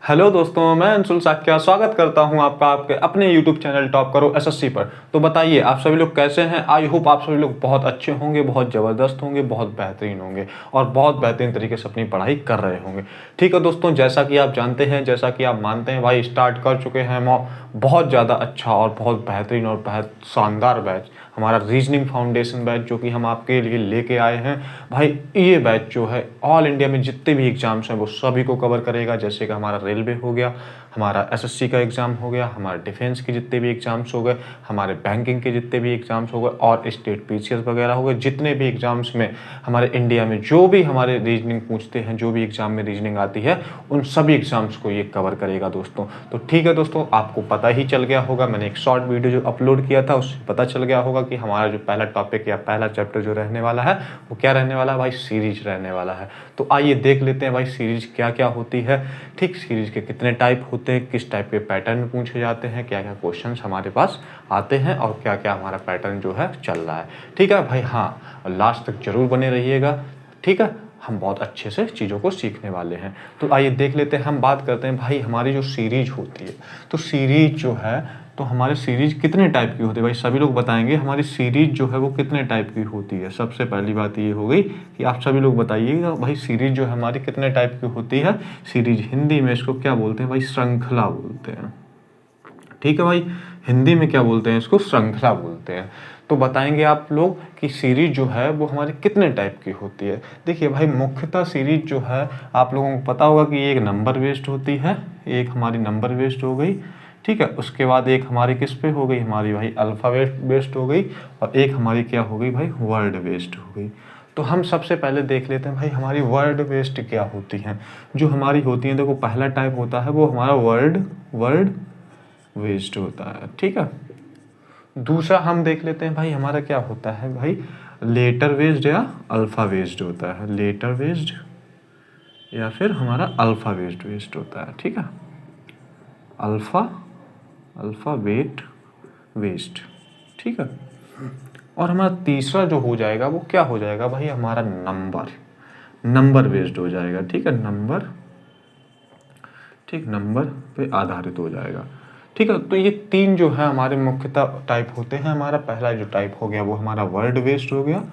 Hello दोस्तों, मैं अंशुल साक्या स्वागत करता हूं आपका आपके अपने यूट्यूब चैनल टॉप करो एसएससी पर। तो बताइए आप सभी लोग कैसे हैं। आई होप आप सभी लोग बहुत अच्छे होंगे, बहुत ज़बरदस्त होंगे, बहुत बेहतरीन होंगे और बहुत बेहतरीन तरीके से अपनी पढ़ाई कर रहे होंगे। ठीक है दोस्तों, जैसा कि आप जानते हैं, जैसा कि आप मानते हैं, भाई स्टार्ट कर चुके हैं बहुत ज़्यादा अच्छा और बहुत बेहतरीन और बहुत शानदार बैच, हमारा रीजनिंग फाउंडेशन बैच, जो कि हम आपके लिए लेके आए हैं। भाई ये बैच जो है ऑल इंडिया में जितने भी एग्जाम्स हैं वो सभी को कवर करेगा। जैसे कि हमारा रेलवे हो गया, हमारा एसएससी का एग्ज़ाम हो गया, हमारे डिफेंस के जितने भी एग्ज़ाम्स हो गए, हमारे बैंकिंग के जितने भी एग्ज़ाम्स हो गए और स्टेट पीसीएस वगैरह हो गए, जितने भी एग्ज़ाम्स में हमारे इंडिया में जो भी हमारे रीजनिंग पूछते हैं, जो भी एग्ज़ाम में रीजनिंग आती है, उन सभी एग्ज़ाम्स को ये कवर करेगा दोस्तों। तो ठीक है दोस्तों, आपको पता ही चल गया होगा, मैंने एक शॉर्ट वीडियो जो अपलोड किया था उससे पता चल गया होगा कि हमारा जो पहला टॉपिक या पहला चैप्टर जो रहने वाला है वो क्या रहने वाला है भाई, सीरीज रहने वाला है। तो आइए देख लेते हैं भाई सीरीज क्या क्या होती है। ठीक, सीरीज के कितने टाइप होते हैं, किस टाइप के पैटर्न पूछे जाते हैं, क्या क्या क्वेश्चंस हमारे पास आते हैं और क्या क्या हमारा पैटर्न जो है चल रहा है। ठीक है भाई, हाँ लास्ट तक जरूर बने रहिएगा। ठीक है, हम बहुत अच्छे से चीज़ों को सीखने वाले हैं। तो आइए देख लेते हैं, हम बात करते हैं भाई हमारी जो सीरीज होती है। तो सीरीज जो है, तो हमारे सीरीज कितने टाइप की होती है भाई, सभी लोग बताएंगे हमारी सीरीज जो है वो कितने टाइप की होती है। सबसे पहली बात ये हो गई कि आप सभी लोग बताइएगा भाई सीरीज जो है हमारी कितने टाइप की होती है। सीरीज हिंदी में इसको क्या बोलते हैं भाई, श्रृंखला बोलते हैं। ठीक है भाई, हिंदी में क्या बोलते हैं, इसको श्रृंखला बोलते हैं। तो बताएंगे आप लोग कि सीरीज जो है वो हमारी कितने टाइप की होती है। देखिए भाई, मुख्यतः सीरीज जो है आप लोगों को पता होगा कि एक नंबर बेस्ड होती है, एक हमारी नंबर बेस्ड हो गई। ठीक है, उसके बाद एक हमारी किस पे हो गई, हमारी भाई अल्फ़ाबेट बेस्ड हो गई, और एक हमारी क्या हो गई भाई, वर्ड बेस्ड हो गई। तो हम सबसे पहले देख लेते हैं भाई हमारी वर्ड बेस्ड क्या होती हैं। जो हमारी होती हैं, देखो पहला टाइप होता है वो हमारा वर्ड वर्ड वेस्ट होता है। ठीक है, दूसरा हम देख लेते हैं भाई हमारा क्या होता है भाई, लेटर बेस्ड या अल्फा बेस्ड होता है। लेटर बेस्ड या फिर हमारा अल्फा बेस्ड वेस्ट होता है। ठीक है, अल्फा अल्फ़ाबेट वेस्ट। ठीक है, और हमारा तीसरा जो हो जाएगा वो क्या हो जाएगा भाई, हमारा नंबर बेस्ड हो जाएगा। ठीक है, नंबर, ठीक, नंबर पे आधारित हो जाएगा। ठीक है, तो ये तीन जो है हमारे मुख्यतः टाइप होते हैं। हमारा पहला जो टाइप हो गया वो हमारा वर्ड बेस्ड हो गया।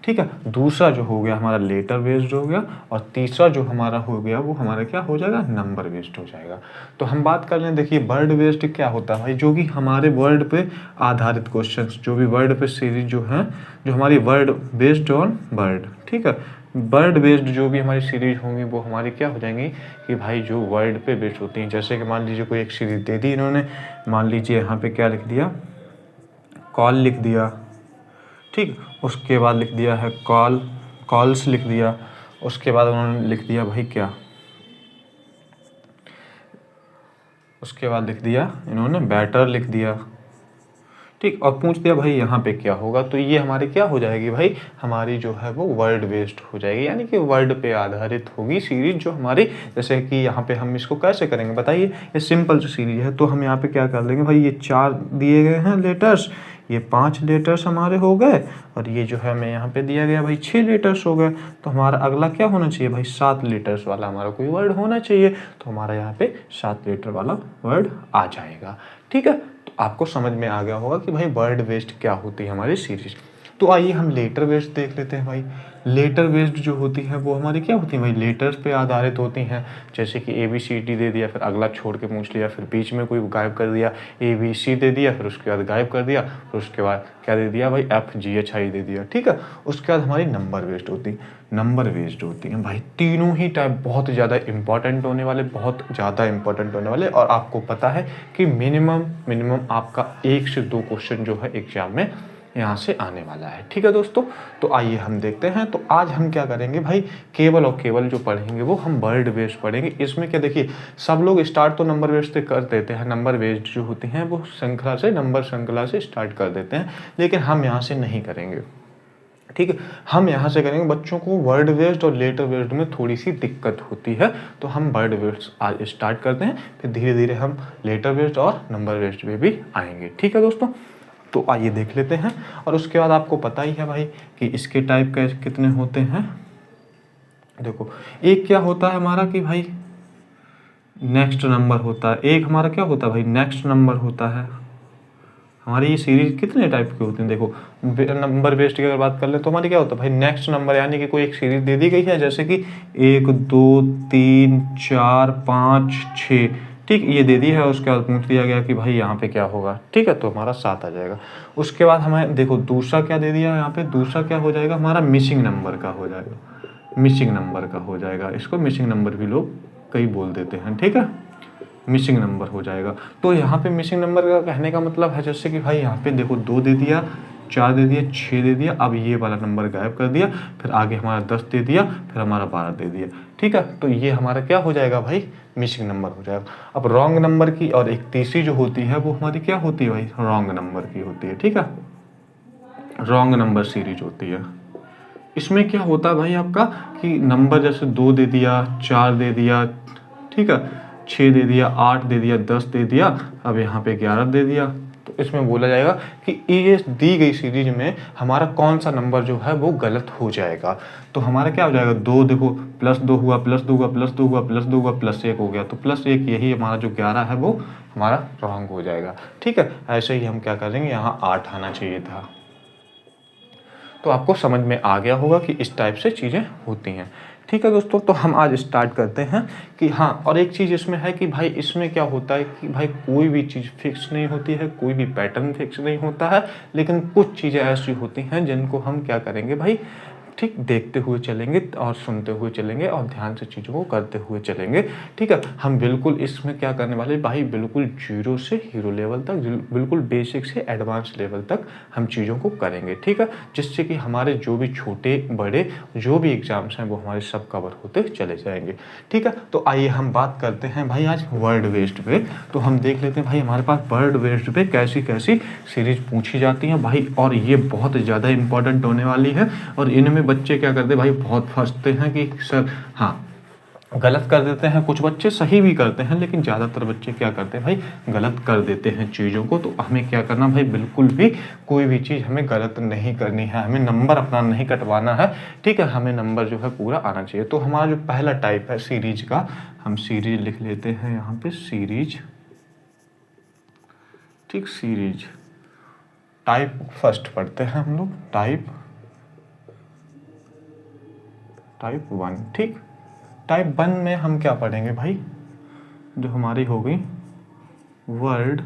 ठीक है, दूसरा जो हो गया हमारा लेटर बेस्ड हो गया, और तीसरा जो हमारा हो गया वो हमारा क्या हो जाएगा, नंबर बेस्ड हो जाएगा। तो हम बात कर लें, देखिए वर्ड बेस्ड क्या होता है भाई, जो कि हमारे वर्ड पे आधारित क्वेश्चंस, जो भी वर्ड पे सीरीज जो है, जो हमारी वर्ड बेस्ड ऑन वर्ड। ठीक है, वर्ड बेस्ड जो भी हमारी सीरीज होंगी वो हमारी क्या हो जाएंगी कि भाई जो वर्ड पे बेस्ड होती हैं। जैसे कि मान लीजिए कोई एक सीरीज दे दी इन्होंने, मान लीजिए यहाँ पे क्या लिख दिया, कॉल लिख दिया। ठीक, उसके बाद लिख दिया है कॉल्स लिख दिया। उसके बाद उन्होंने लिख दिया भाई क्या, उसके बाद लिख दिया इन्होंने बैटर लिख दिया। ठीक, और पूछ दिया भाई यहाँ पे क्या होगा, तो ये हमारी क्या हो जाएगी भाई, हमारी जो है वो वर्ड बेस्ड हो जाएगी, यानी कि वर्ड पे आधारित होगी सीरीज जो हमारी। जैसे कि यहाँ पे हम इसको कैसे करेंगे बताइए, ये सिंपल जो सीरीज है, तो हम यहाँ पे क्या कर लेंगे भाई, ये 4 दिए गए हैं लेटर्स, ये 5 लेटर्स हमारे हो गए, और ये जो है हमें यहाँ पे दिया गया भाई 6 लेटर्स हो गए। तो हमारा अगला क्या होना चाहिए भाई, 7 लेटर्स वाला हमारा कोई वर्ड होना चाहिए। तो हमारा यहाँ पे 7 लेटर वाला वर्ड आ जाएगा। ठीक है, आपको समझ में आ गया होगा कि भाई वर्ड बेस्ड क्या होती है हमारी सीरीज। तो आइए हम लेटर बेस्ड देख लेते हैं भाई। लेटर बेस्ड जो होती है वो हमारी क्या होती है भाई, लेटर्स पे आधारित होती हैं। जैसे कि ABCD दे दिया, फिर अगला छोड़ के पूछ लिया, फिर बीच में कोई गायब कर दिया, ABC दे दिया, फिर उसके बाद गायब कर दिया, फिर उसके बाद क्या दे दिया भाई, FGHI दे दिया। ठीक है, उसके बाद हमारी नंबर बेस्ड होती हैं भाई। तीनों ही टाइप बहुत ज़्यादा इंपॉर्टेंट होने वाले, बहुत ज़्यादा इंपॉर्टेंट होने वाले, और आपको पता है कि मिनिमम आपका 1 से 2 क्वेश्चन जो है एग्जाम में यहाँ से आने वाला है। ठीक है दोस्तों, तो आइए हम देखते हैं। तो आज हम क्या करेंगे भाई, केवल और केवल जो पढ़ेंगे वो हम वर्ड बेस्ड पढ़ेंगे। इसमें क्या, देखिए सब लोग स्टार्ट तो नंबर बेस्ड से कर देते हैं, नंबर बेस्ड जो होती हैं वो नंबर श्रृंखला से स्टार्ट कर देते हैं, लेकिन हम यहाँ से नहीं करेंगे। ठीक है, हम यहाँ से करेंगे, बच्चों को वर्ड बेस्ड और लेटर बेस्ड में थोड़ी सी दिक्कत होती है, तो हम वर्ड बेस्ड आज स्टार्ट करते हैं, फिर धीरे धीरे हम लेटर बेस्ड और नंबर बेस्ड में भी आएंगे। ठीक है दोस्तों, तो आइए देख लेते हैं। और उसके बाद आपको पता ही है भाई कि इसके टाइप का कितने होते हैं। देखो, एक क्या होता है हमारा कि भाई नेक्स्ट नंबर होता है, एक हमारा क्या होता है भाई नेक्स्ट नंबर होता है। हमारी ये सीरीज कितने टाइप की होती हैं देखो, नंबर बेस्ड की अगर बात कर ले तो हमारी क्या होता है भाई नेक्स्ट नंबर, यानी कि कोई एक सीरीज दे दी गई है जैसे कि 1 2 3 4 5 6, ठीक ये दे दी है। उसके बाद पूछ दिया गया कि भाई यहाँ पे क्या होगा, ठीक है, तो हमारा 7 आ जाएगा। उसके बाद हमें देखो दूसरा क्या दे दिया है यहाँ पे, दूसरा क्या हो जाएगा हमारा मिसिंग नंबर का हो जाएगा, मिसिंग नंबर का हो जाएगा। इसको मिसिंग नंबर भी लोग कई बोल देते हैं, ठीक है, मिसिंग नंबर हो जाएगा। तो यहाँ पे मिसिंग नंबर का कहने का मतलब है जैसे कि भाई यहाँ पे देखो 2 दे दिया, 4 दे दिया, 6 दे दिया, अब ये वाला नंबर गायब कर दिया, फिर आगे हमारा 10 दे दिया, फिर हमारा 12 दे दिया, ठीक है, तो ये हमारा क्या हो जाएगा भाई मिसिंग नंबर हो जाएगा। अब रॉन्ग नंबर की और एक तीसरी जो होती है वो हमारी क्या होती है भाई रॉन्ग नंबर की होती है, ठीक है, रॉन्ग नंबर सीरीज होती है। इसमें क्या होता है भाई आपका कि नंबर जैसे 2 दे दिया, 4 दे दिया, ठीक है, 6 दे दिया, 8 दे दिया, 10 दे दिया, अब यहाँ पे 11 दे दिया। तो इसमें बोला जाएगा कि ये दी गई सीरीज में हमारा कौन सा नंबर जो है वो गलत हो जाएगा। तो हमारा क्या हो जाएगा 2 देखो +2 हुआ, +2 हुआ, +2 हुआ, +2 हुआ, +1 हो गया, तो +1 यही हमारा जो 11 है वो हमारा रॉन्ग हो जाएगा, ठीक है। ऐसे ही हम क्या करेंगे यहाँ 8 आना चाहिए था। तो आपको समझ में आ गया होगा कि इस टाइप से चीज़ें होती हैं, ठीक है दोस्तों। तो हम आज स्टार्ट करते हैं कि हाँ, और एक चीज़ इसमें है कि भाई इसमें क्या होता है कि भाई कोई भी चीज़ फिक्स नहीं होती है, कोई भी पैटर्न फिक्स नहीं होता है, लेकिन कुछ चीज़ें ऐसी होती हैं जिनको हम क्या करेंगे भाई ठीक देखते हुए चलेंगे और सुनते हुए चलेंगे और ध्यान से चीज़ों को करते हुए चलेंगे, ठीक है। हम बिल्कुल इसमें क्या करने वाले भाई बिल्कुल जीरो से हीरो लेवल तक, बिल्कुल बेसिक से एडवांस लेवल तक हम चीज़ों को करेंगे, ठीक है, जिससे कि हमारे जो भी छोटे बड़े जो भी एग्जाम्स हैं वो हमारे सब कवर होते चले जाएंगे, ठीक है। तो आइए हम बात करते हैं भाई आज वर्ड वेस्ट पे। तो हम देख लेते हैं भाई हमारे पास वर्ड वेस्ट पे कैसी कैसी सीरीज पूछी जाती हैं भाई, और ये बहुत ज़्यादा इंपॉर्टेंट होने वाली है। और इनमें बच्चे क्या करते हैं भाई बहुत फंसते हैं कि सर हाँ गलत कर देते हैं, कुछ बच्चे सही भी करते हैं, लेकिन ज़्यादातर बच्चे क्या करते हैं भाई गलत कर देते हैं चीज़ों को। तो हमें क्या करना भाई बिल्कुल भी कोई भी चीज़ हमें गलत नहीं करनी है, हमें नंबर अपना नहीं कटवाना है, ठीक है, हमें नंबर जो है पूरा आना चाहिए। तो हमारा जो पहला टाइप है सीरीज का, हम सीरीज लिख लेते हैं यहाँ पे सीरीज, ठीक, सीरीज टाइप फर्स्ट पढ़ते हैं हम लोग, टाइप 1, ठीक। टाइप 1 में हम क्या पढ़ेंगे भाई, जो हमारी हो गई वर्ड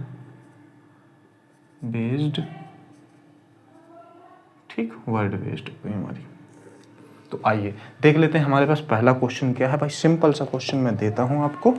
बेस्ड, ठीक, वर्ड बेस्ड हो गई हमारी। तो आइए देख लेते हैं हमारे पास पहला क्वेश्चन क्या है भाई। सिंपल सा क्वेश्चन मैं देता हूं आपको,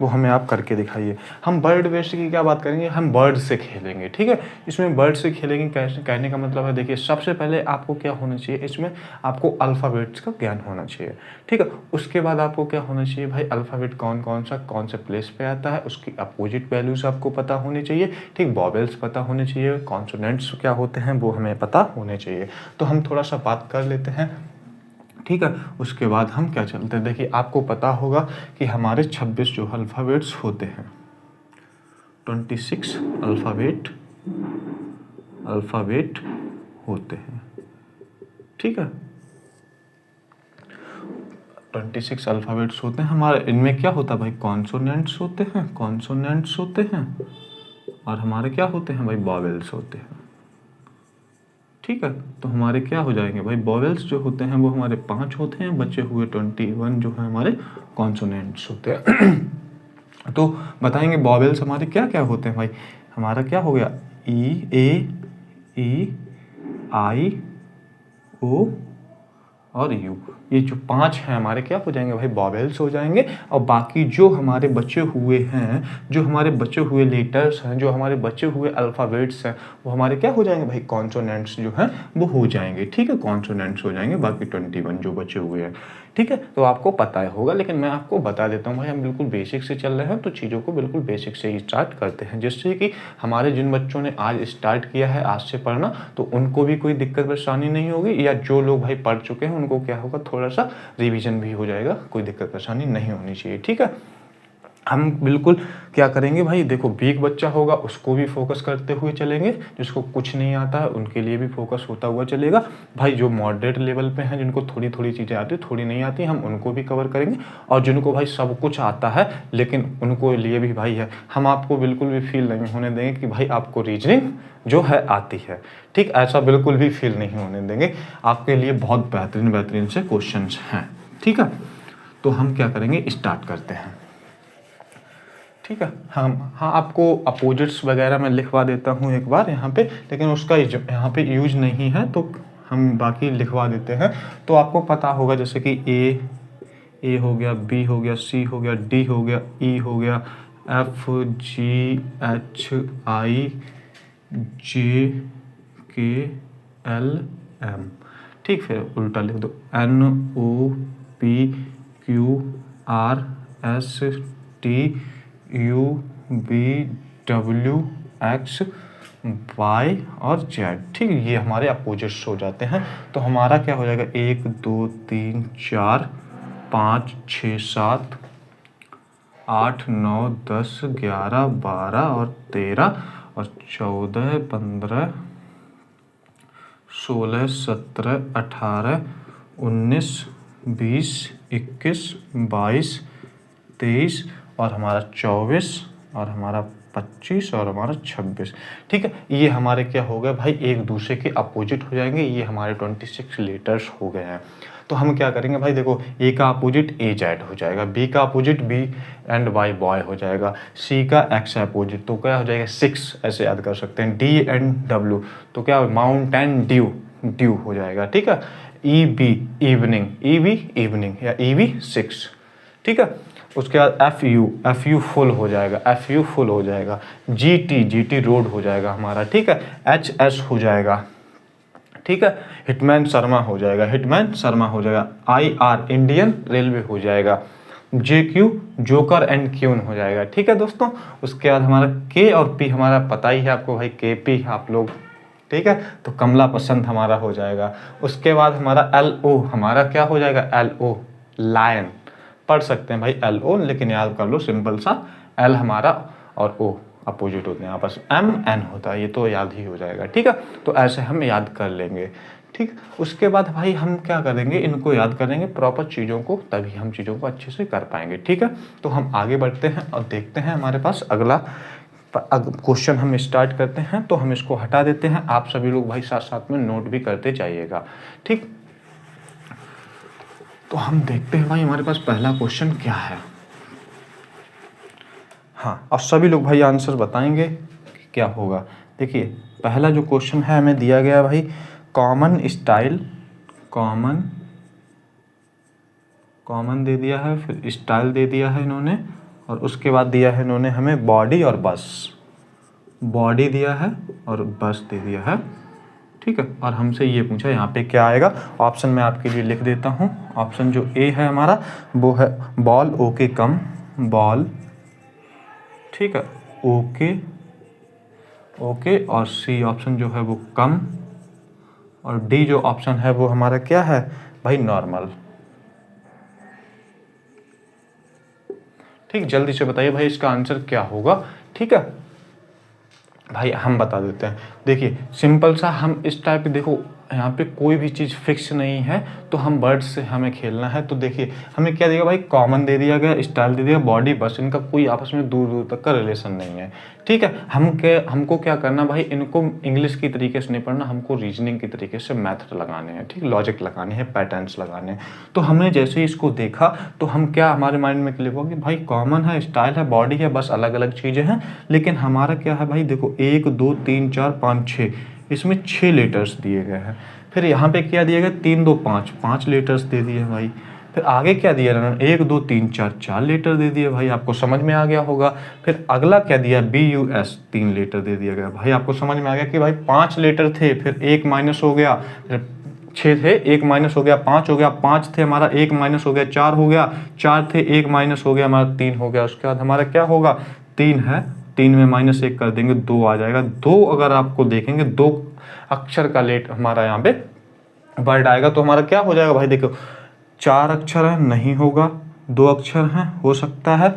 वो हमें आप करके दिखाइए। हम बर्ड बेस्ड की क्या बात करेंगे, हम बर्ड से खेलेंगे, ठीक है। इसमें बर्ड से खेलेंगे कैसे, कहने का मतलब है देखिए सबसे पहले आपको क्या होना चाहिए, इसमें आपको अल्फ़ाबेट्स का ज्ञान होना चाहिए, ठीक है। उसके बाद आपको क्या होना चाहिए भाई अल्फ़ाबेट कौन कौन सा कौन से प्लेस पे आता है, उसकी अपोजिट वैल्यूज आपको पता होनी चाहिए, ठीक, वॉवेल्स पता होने चाहिए, कॉन्सोनेंट्स क्या होते हैं वो हमें पता होने चाहिए। तो हम थोड़ा सा बात कर लेते हैं, ठीक है। उसके बाद हम क्या चलते हैं, देखिए आपको पता होगा कि हमारे 26 जो अल्फ़ाबेट्स होते हैं, 26 अल्फ़ाबेट होते हैं, ठीक है, 26 अल्फ़ाबेट्स होते हैं हमारे। इनमें क्या होता है भाई कॉन्सोनेंट्स होते हैं, और हमारे क्या होते हैं भाई वॉवेल्स होते हैं, ठीक है। तो हमारे क्या हो जाएंगे भाई वॉवेल्स जो होते हैं वो हमारे 5 होते हैं, बचे हुए 21 जो है हमारे कॉन्सोनेंट्स होते हैं। तो बताएंगे वॉवेल्स हमारे क्या क्या होते हैं भाई। हमारा क्या हो गया ई आई ओ और यू, ये जो 5 हैं हमारे क्या हो जाएंगे भाई वॉवेल्स हो जाएंगे। और बाकी जो हमारे बचे हुए हैं, जो हमारे बचे हुए लेटर्स हैं, जो हमारे बचे हुए अल्फ़ाबेट्स हैं, वो हमारे क्या हो जाएंगे भाई कॉन्सोनेंट्स जो हैं वो हो जाएंगे, ठीक है, कॉन्सोनेंट्स हो जाएंगे बाकी 21 जो बचे हुए हैं, ठीक है। तो आपको पता होगा, लेकिन मैं आपको बता देता हूँ भाई हम बिल्कुल बेसिक से चल रहे हैं, तो चीज़ों को बिल्कुल बेसिक से ही स्टार्ट करते हैं, जिससे कि हमारे जिन बच्चों ने आज स्टार्ट किया है आज से पढ़ना, तो उनको भी कोई दिक्कत परेशानी नहीं होगी, या जो लोग भाई पढ़ चुके हैं उनको क्या होगा थोड़ा सा रिवीजन भी हो जाएगा, कोई दिक्कत परेशानी नहीं होनी चाहिए, ठीक है। हम बिल्कुल क्या करेंगे भाई, देखो वीक बच्चा होगा उसको भी फोकस करते हुए चलेंगे, जिसको कुछ नहीं आता है उनके लिए भी फोकस होता हुआ चलेगा। भाई जो मॉडरेट लेवल पे हैं, जिनको थोड़ी थोड़ी चीज़ें आती है, थोड़ी नहीं आती, हम उनको भी कवर करेंगे। और जिनको भाई सब कुछ आता है लेकिन उनको लिए भी भाई है, हम आपको बिल्कुल भी फील नहीं होने देंगे कि भाई आपको रीजनिंग जो है आती है। ठीक, ऐसा बिल्कुल भी फील नहीं होने देंगे। आपके लिए बहुत बेहतरीन बेहतरीन से क्वेश्चन हैं। ठीक है, तो हम क्या करेंगे, स्टार्ट करते हैं। ठीक है, हाँ आपको अपोजिट्स वगैरह मैं लिखवा देता हूँ एक बार यहाँ पे, लेकिन उसका यहाँ पे यूज नहीं है तो हम बाकी लिखवा देते हैं। तो आपको पता होगा जैसे कि ए हो गया, बी हो गया, सी हो गया, डी हो गया, ई हो गया, एफ जी एच आई जे के एल एम। ठीक, फिर उल्टा लिख दो, N O P Q R S T U V W X Y और जेड। ठीक, ये हमारे अपोजिट्स हो जाते हैं। तो हमारा क्या हो जाएगा, 1 2 3 4 5 6 7 8 9 10 11 12 और 13 और 14 15 16 17 18 19 20 21 22 23 और हमारा 24 और हमारा 25 और हमारा 26। ठीक है, ये हमारे क्या हो गए भाई, एक दूसरे के अपोजिट हो जाएंगे। ये हमारे 26 लेटर्स हो गए हैं। तो हम क्या करेंगे भाई, देखो ए का अपोजिट ए जेड हो जाएगा, बी का opposite B and Y boy हो जाएगा, सी का एक्स अपोजिट तो क्या हो जाएगा 6, ऐसे याद कर सकते हैं। डी एंड डब्ल्यू तो क्या माउंटेन ड्यू ड्यू हो जाएगा। ठीक है, E B evening, E B evening या ई बी 6। ठीक है, उसके बाद एफ यू फुल हो जाएगा, एफ यू फुल हो जाएगा। जी टी रोड हो जाएगा हमारा। ठीक है, एच एस हो जाएगा। ठीक है, हिटमैन शर्मा हो जाएगा, हिटमैन शर्मा हो जाएगा। आई आर इंडियन रेलवे हो जाएगा। जे क्यू जोकर एंड क्यून हो जाएगा। ठीक है दोस्तों, उसके बाद हमारा के और पी हमारा पता ही है आपको भाई, के पी आप लोग। ठीक है, तो कमला पसंद हमारा हो जाएगा। उसके बाद हमारा एल ओ हमारा क्या हो जाएगा, एल ओ लायन पढ़ सकते हैं भाई, एल ओ, लेकिन याद कर लो सिंपल सा, एल हमारा और ओ अपोजिट होते हैं आपस, एम एन होता है, ये तो याद ही हो जाएगा। ठीक है, तो ऐसे हम याद कर लेंगे। ठीक, उसके बाद भाई हम क्या करेंगे, इनको याद करेंगे प्रॉपर चीज़ों को, तभी हम चीज़ों को अच्छे से कर पाएंगे। ठीक है, तो हम आगे बढ़ते हैं और देखते हैं हमारे पास अगला क्वेश्चन हम स्टार्ट करते हैं। तो हम इसको हटा देते हैं, आप सभी लोग भाई साथ साथ में नोट भी करते जाइएगा। ठीक, तो हम देखते हैं भाई हमारे पास पहला क्वेश्चन क्या है। हाँ, और सभी लोग भाई आंसर बताएंगे कि क्या होगा। देखिए पहला जो क्वेश्चन है हमें दिया गया भाई, कॉमन स्टाइल, कॉमन दे दिया है, फिर स्टाइल दे दिया है इन्होंने, और उसके बाद दिया है इन्होंने हमें बॉडी और बस, बॉडी दिया है और बस दे दिया है। ठीक है, और हमसे ये पूछा यहाँ पे क्या आएगा। ऑप्शन मैं आपके लिए लिख देता हूँ। ऑप्शन जो ए है हमारा वो है बॉल, ओके कम, बॉल। ठीक है, ओके ओके, और सी ऑप्शन जो है वो कम, और डी जो ऑप्शन है वो हमारा क्या है भाई, नॉर्मल। ठीक, जल्दी से बताइए भाई इसका आंसर क्या होगा। ठीक है भाई, हम बता देते हैं। देखिए सिंपल सा, हम इस टाइप के, देखो यहाँ पे कोई भी चीज़ फिक्स नहीं है, तो हम वर्ड से हमें खेलना है। तो देखिए हमें क्या दिया भाई, कॉमन दे दिया गया, स्टाइल दे दिया, बॉडी, बस, इनका कोई आपस में दूर दूर तक का रिलेशन नहीं है। ठीक है, हमको क्या करना भाई, इनको इंग्लिश की तरीके से नहीं पढ़ना, हमको रीजनिंग की तरीके से मैथड लगाने हैं। ठीक, लॉजिक लगाने हैं, पैटर्न्स लगाने हैं। तो हमने जैसे ही इसको देखा तो हम क्या, हमारे माइंड में क्लिक हुआ कि भाई कॉमन है, स्टाइल है, बॉडी है, बस अलग अलग चीज़ें हैं। लेकिन हमारा क्या है भाई, देखो 1 2 3 4 5 6, इसमें 6 लेटर्स दिए गए हैं। फिर यहाँ पे क्या दिया गया, 3 2 5, 5 लेटर्स दे दिए भाई। फिर आगे क्या दिया इन्होंने, 1 2 3 4, 4 लेटर दे दिए भाई, आपको समझ में आ गया होगा। फिर अगला क्या दिया, BUS, 3 लेटर दे दिया गया भाई, आपको समझ में आ गया कि भाई 5 लेटर थे, फिर 1 माइनस हो गया, फिर 6 थे, 1 माइनस हो गया, 5 हो गया, 5 थे हमारा, 1 माइनस हो गया, 4 हो गया, 4 थे, 1 माइनस हो गया हमारा, 3 हो गया। उसके बाद हमारा क्या होगा, 3 है, 3 में -1 कर देंगे, 2 आ जाएगा। 2 अगर आपको देखेंगे, 2 अक्षर का लेट हमारा यहाँ पे वर्ड आएगा, तो हमारा क्या हो जाएगा भाई, देखो 4 अक्षर है, नहीं होगा, 2 अक्षर हैं, हो सकता है,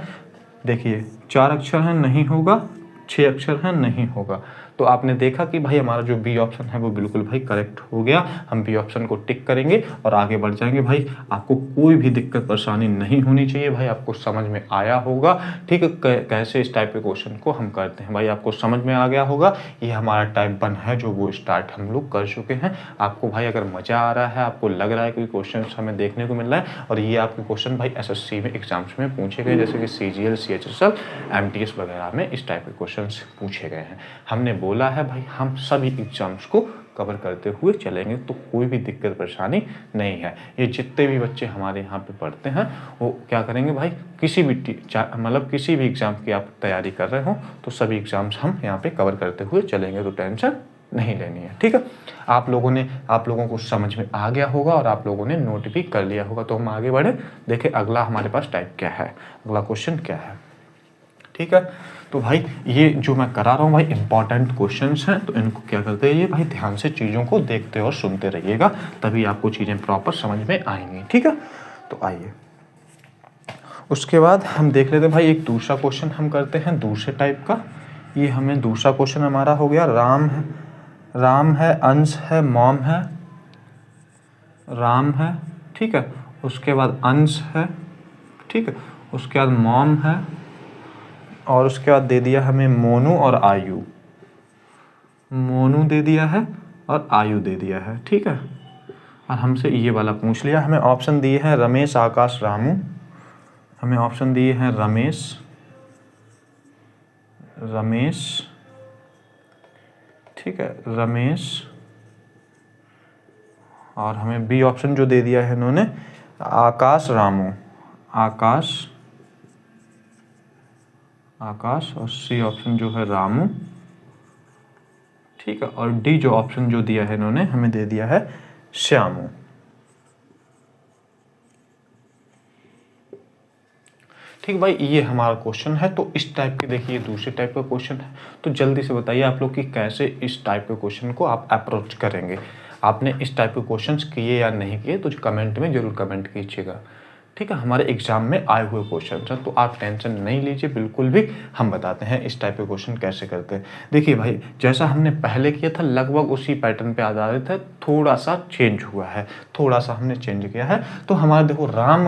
देखिए 4 अक्षर है नहीं होगा, 6 अक्षर है नहीं होगा। तो आपने देखा कि भाई हमारा जो बी ऑप्शन है वो बिल्कुल भाई करेक्ट हो गया। हम बी ऑप्शन को टिक करेंगे और आगे बढ़ जाएंगे। भाई आपको कोई भी दिक्कत परेशानी नहीं होनी चाहिए भाई, आपको समझ में आया होगा। ठीक है, कैसे इस टाइप के क्वेश्चन को हम करते हैं भाई आपको समझ में आ गया होगा। ये हमारा टाइप 1 है जो वो स्टार्ट हम लोग कर चुके हैं। आपको भाई अगर मज़ा आ रहा है, आपको लग रहा है कि क्वेश्चन हमें देखने को मिल रहा है और ये आपके क्वेश्चन भाई SSC में एग्जाम्स में पूछे गए, जैसे कि CGL, CHSL, MTS वगैरह में इस टाइप के क्वेश्चन पूछे गए हैं। हमने बोला है भाई हम सभी एग्जाम्स को कवर करते हुए चलेंगे, तो कोई भी दिक्कत परेशानी नहीं है। ये जितने भी बच्चे हमारे यहाँ पे पढ़ते हैं वो क्या करेंगे भाई, किसी भी मतलब किसी भी एग्ज़ाम की आप तैयारी कर रहे हो तो सभी एग्ज़ाम्स हम यहाँ पे कवर करते हुए चलेंगे, तो टेंशन नहीं लेनी है। ठीक है, आप लोगों को समझ में आ गया होगा और आप लोगों ने नोट भी कर लिया होगा। तो हम आगे बढ़े, देखें अगला हमारे पास टाइप क्या है, अगला क्वेश्चन क्या है। ठीक है, तो भाई ये जो मैं करा रहा हूँ भाई इंपॉर्टेंट क्वेश्चंस हैं, तो इनको क्या करते रहिए भाई, ध्यान से चीज़ों को देखते और सुनते रहिएगा, तभी आपको चीज़ें प्रॉपर समझ में आएंगी। ठीक है, तो आइए उसके बाद हम देख लेते हैं भाई एक दूसरा क्वेश्चन हम करते हैं दूसरे टाइप का। ये हमें दूसरा क्वेश्चन हमारा हो गया, राम है, अंश है, मॉम है, राम है, ठीक है, उसके बाद अंश है, ठीक है, उसके बाद मॉम है और उसके बाद दे दिया हमें मोनू और आयु, मोनू दे दिया है और आयु दे दिया है। ठीक है, और हमसे ये वाला पूछ लिया। हमें ऑप्शन दिए हैं रमेश, आकाश, रामू। हमें ऑप्शन दिए हैं रमेश, ठीक है, रमेश, और हमें बी ऑप्शन जो दे दिया है इन्होंने आकाश, रामू, आकाश और सी ऑप्शन जो है रामू। ठीक है, और डी जो ऑप्शन जो दिया है इन्होंने हमें दे दिया है श्यामू। ठीक भाई, ये हमारा क्वेश्चन है। तो इस टाइप के देखिए दूसरे टाइप का क्वेश्चन है, तो जल्दी से बताइए आप लोग कि कैसे इस टाइप के क्वेश्चन को आप अप्रोच करेंगे। आपने इस टाइप के क्वेश्चंस किए या नहीं किए तो कमेंट में जरूर कमेंट कीजिएगा। ठीक है, हमारे एग्जाम में आए हुए क्वेश्चन हैं, तो आप टेंशन नहीं लीजिए बिल्कुल भी। हम बताते हैं इस टाइप के क्वेश्चन कैसे करते हैं। देखिए भाई, जैसा हमने पहले किया था लगभग उसी पैटर्न पे आधारित है, थोड़ा सा चेंज हुआ है, थोड़ा सा हमने चेंज किया है। तो हमारा देखो राम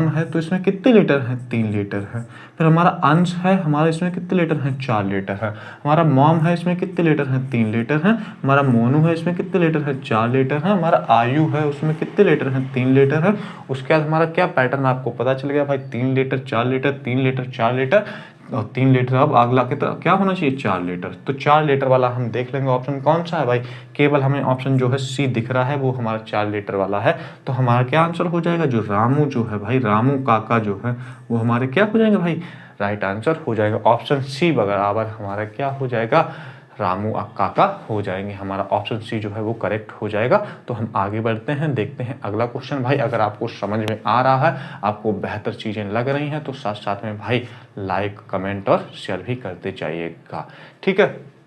है तो इसमें कितने लीटर हैं, 3 लीटर है। फिर हमारा अंश है, हमारा इसमें कितने लीटर हैं, 4 लीटर है। हमारा मॉम है, इसमें कितने लीटर हैं, 3 लीटर हैं। हमारा मोनू है, इसमें कितने लीटर है, 4 लीटर है। हमारा आयु है, उसमें कितने लीटर हैं, 3 लीटर है। उसके बाद हमारा क्या पैटर्न आपको पता चल गया भाई, 3 लीटर 4 लीटर 3 लीटर 4 लीटर और 3 लीटर। अब अगला कितना क्या होना चाहिए, 4 लीटर। तो 4 लीटर वाला हम देख लेंगे ऑप्शन कौन सा है भाई, केवल हमें ऑप्शन जो है सी दिख रहा है, वो हमारा 4 लीटर वाला है। तो हमारा क्या आंसर हो जाएगा, जो रामू जो है भाई, रामू काका जो है वो हमारे क्या हो जाएंगे भाई, राइट आंसर हो जाएगा। ऑप्शन सी बराबर हमारा क्या हो जाएगा, रामू काका हो जाएंगे। हमारा ऑप्शन सी जो है वो करेक्ट हो जाएगा। तो हम आगे बढ़ते हैं, देखते हैं अगला क्वेश्चन। भाई अगर आपको समझ में आ रहा है, आपको बेहतर चीज़ें लग रही हैं, तो साथ साथ में भाई लाइक कमेंट और शेयर भी करते जाइएगा। ठीक है,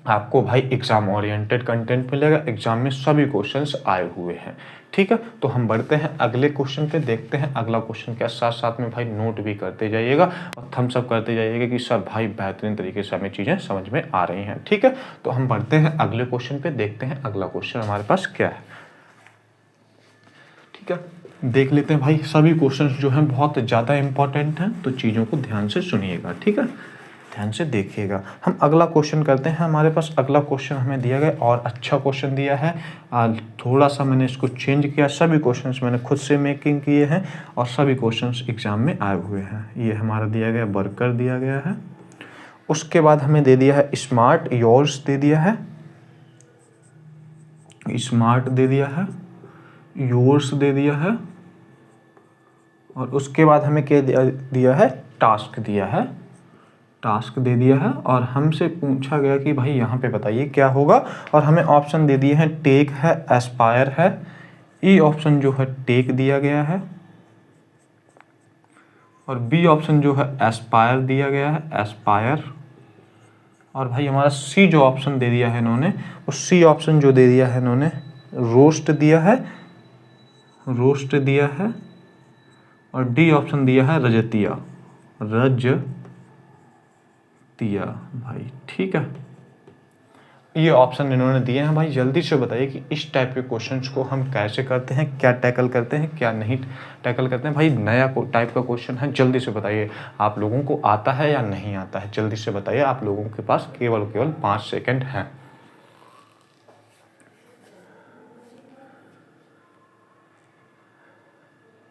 आपको भाई एग्जाम ओरिएंटेड कंटेंट मिलेगा, एग्जाम में सभी क्वेश्चंस आए हुए हैं। ठीक है, तो हम बढ़ते हैं अगले क्वेश्चन पे, देखते हैं अगला क्वेश्चन क्या। साथ साथ में भाई नोट भी करते जाइएगा और थम्स अप करते जाइएगा कि सर भाई बेहतरीन तरीके से हमें चीज़ें समझ में आ रही हैं। ठीक है, तो हम बढ़ते हैं अगले क्वेश्चन पे, देखते हैं अगला क्वेश्चन हमारे पास क्या है। ठीक है, देख लेते हैं भाई। सभी क्वेश्चन जो हैं बहुत ज़्यादा इंपॉर्टेंट हैं, तो चीज़ों को ध्यान से सुनिएगा। ठीक है, ध्यान से देखिएगा। हम अगला क्वेश्चन करते हैं। हमारे पास अगला क्वेश्चन हमें दिया गया और अच्छा क्वेश्चन दिया है। थोड़ा सा मैंने इसको चेंज किया, सभी क्वेश्चंस मैंने खुद से मेकिंग किए हैं और सभी क्वेश्चंस एग्जाम में आए हुए हैं। ये हमारा दिया गया वर्कर दिया गया है। उसके बाद हमें दे दिया है स्मार्ट, योर्स दे दिया है, स्मार्ट दे दिया है, योर्स दे दिया है, और उसके बाद हमें क्या दिया है, टास्क दिया है, टास्क दे दिया है। और हमसे पूछा गया कि भाई यहाँ पे बताइए क्या होगा, और हमें ऑप्शन दे दिए हैं टेक है, एस्पायर है। ई ऑप्शन जो है टेक दिया गया है और बी ऑप्शन जो है एस्पायर दिया गया है, एस्पायर। और भाई हमारा सी जो ऑप्शन दे दिया है इन्होंने, उस सी ऑप्शन जो दे दिया है इन्होंने रोस्ट दिया है, रोस्ट दिया है। और डी ऑप्शन दिया है रजतिया, रजतिया भाई, ठीक है। ये ऑप्शन इन्होंने दिए हैं भाई। जल्दी से बताइए कि इस टाइप के क्वेश्चंस को हम कैसे करते हैं, क्या टैकल करते हैं, क्या नहीं टैकल करते हैं। भाई नया टाइप का क्वेश्चन है, जल्दी से बताइए आप लोगों को आता है या नहीं आता है। जल्दी से बताइए, आप लोगों के पास केवल 5 सेकंड हैं।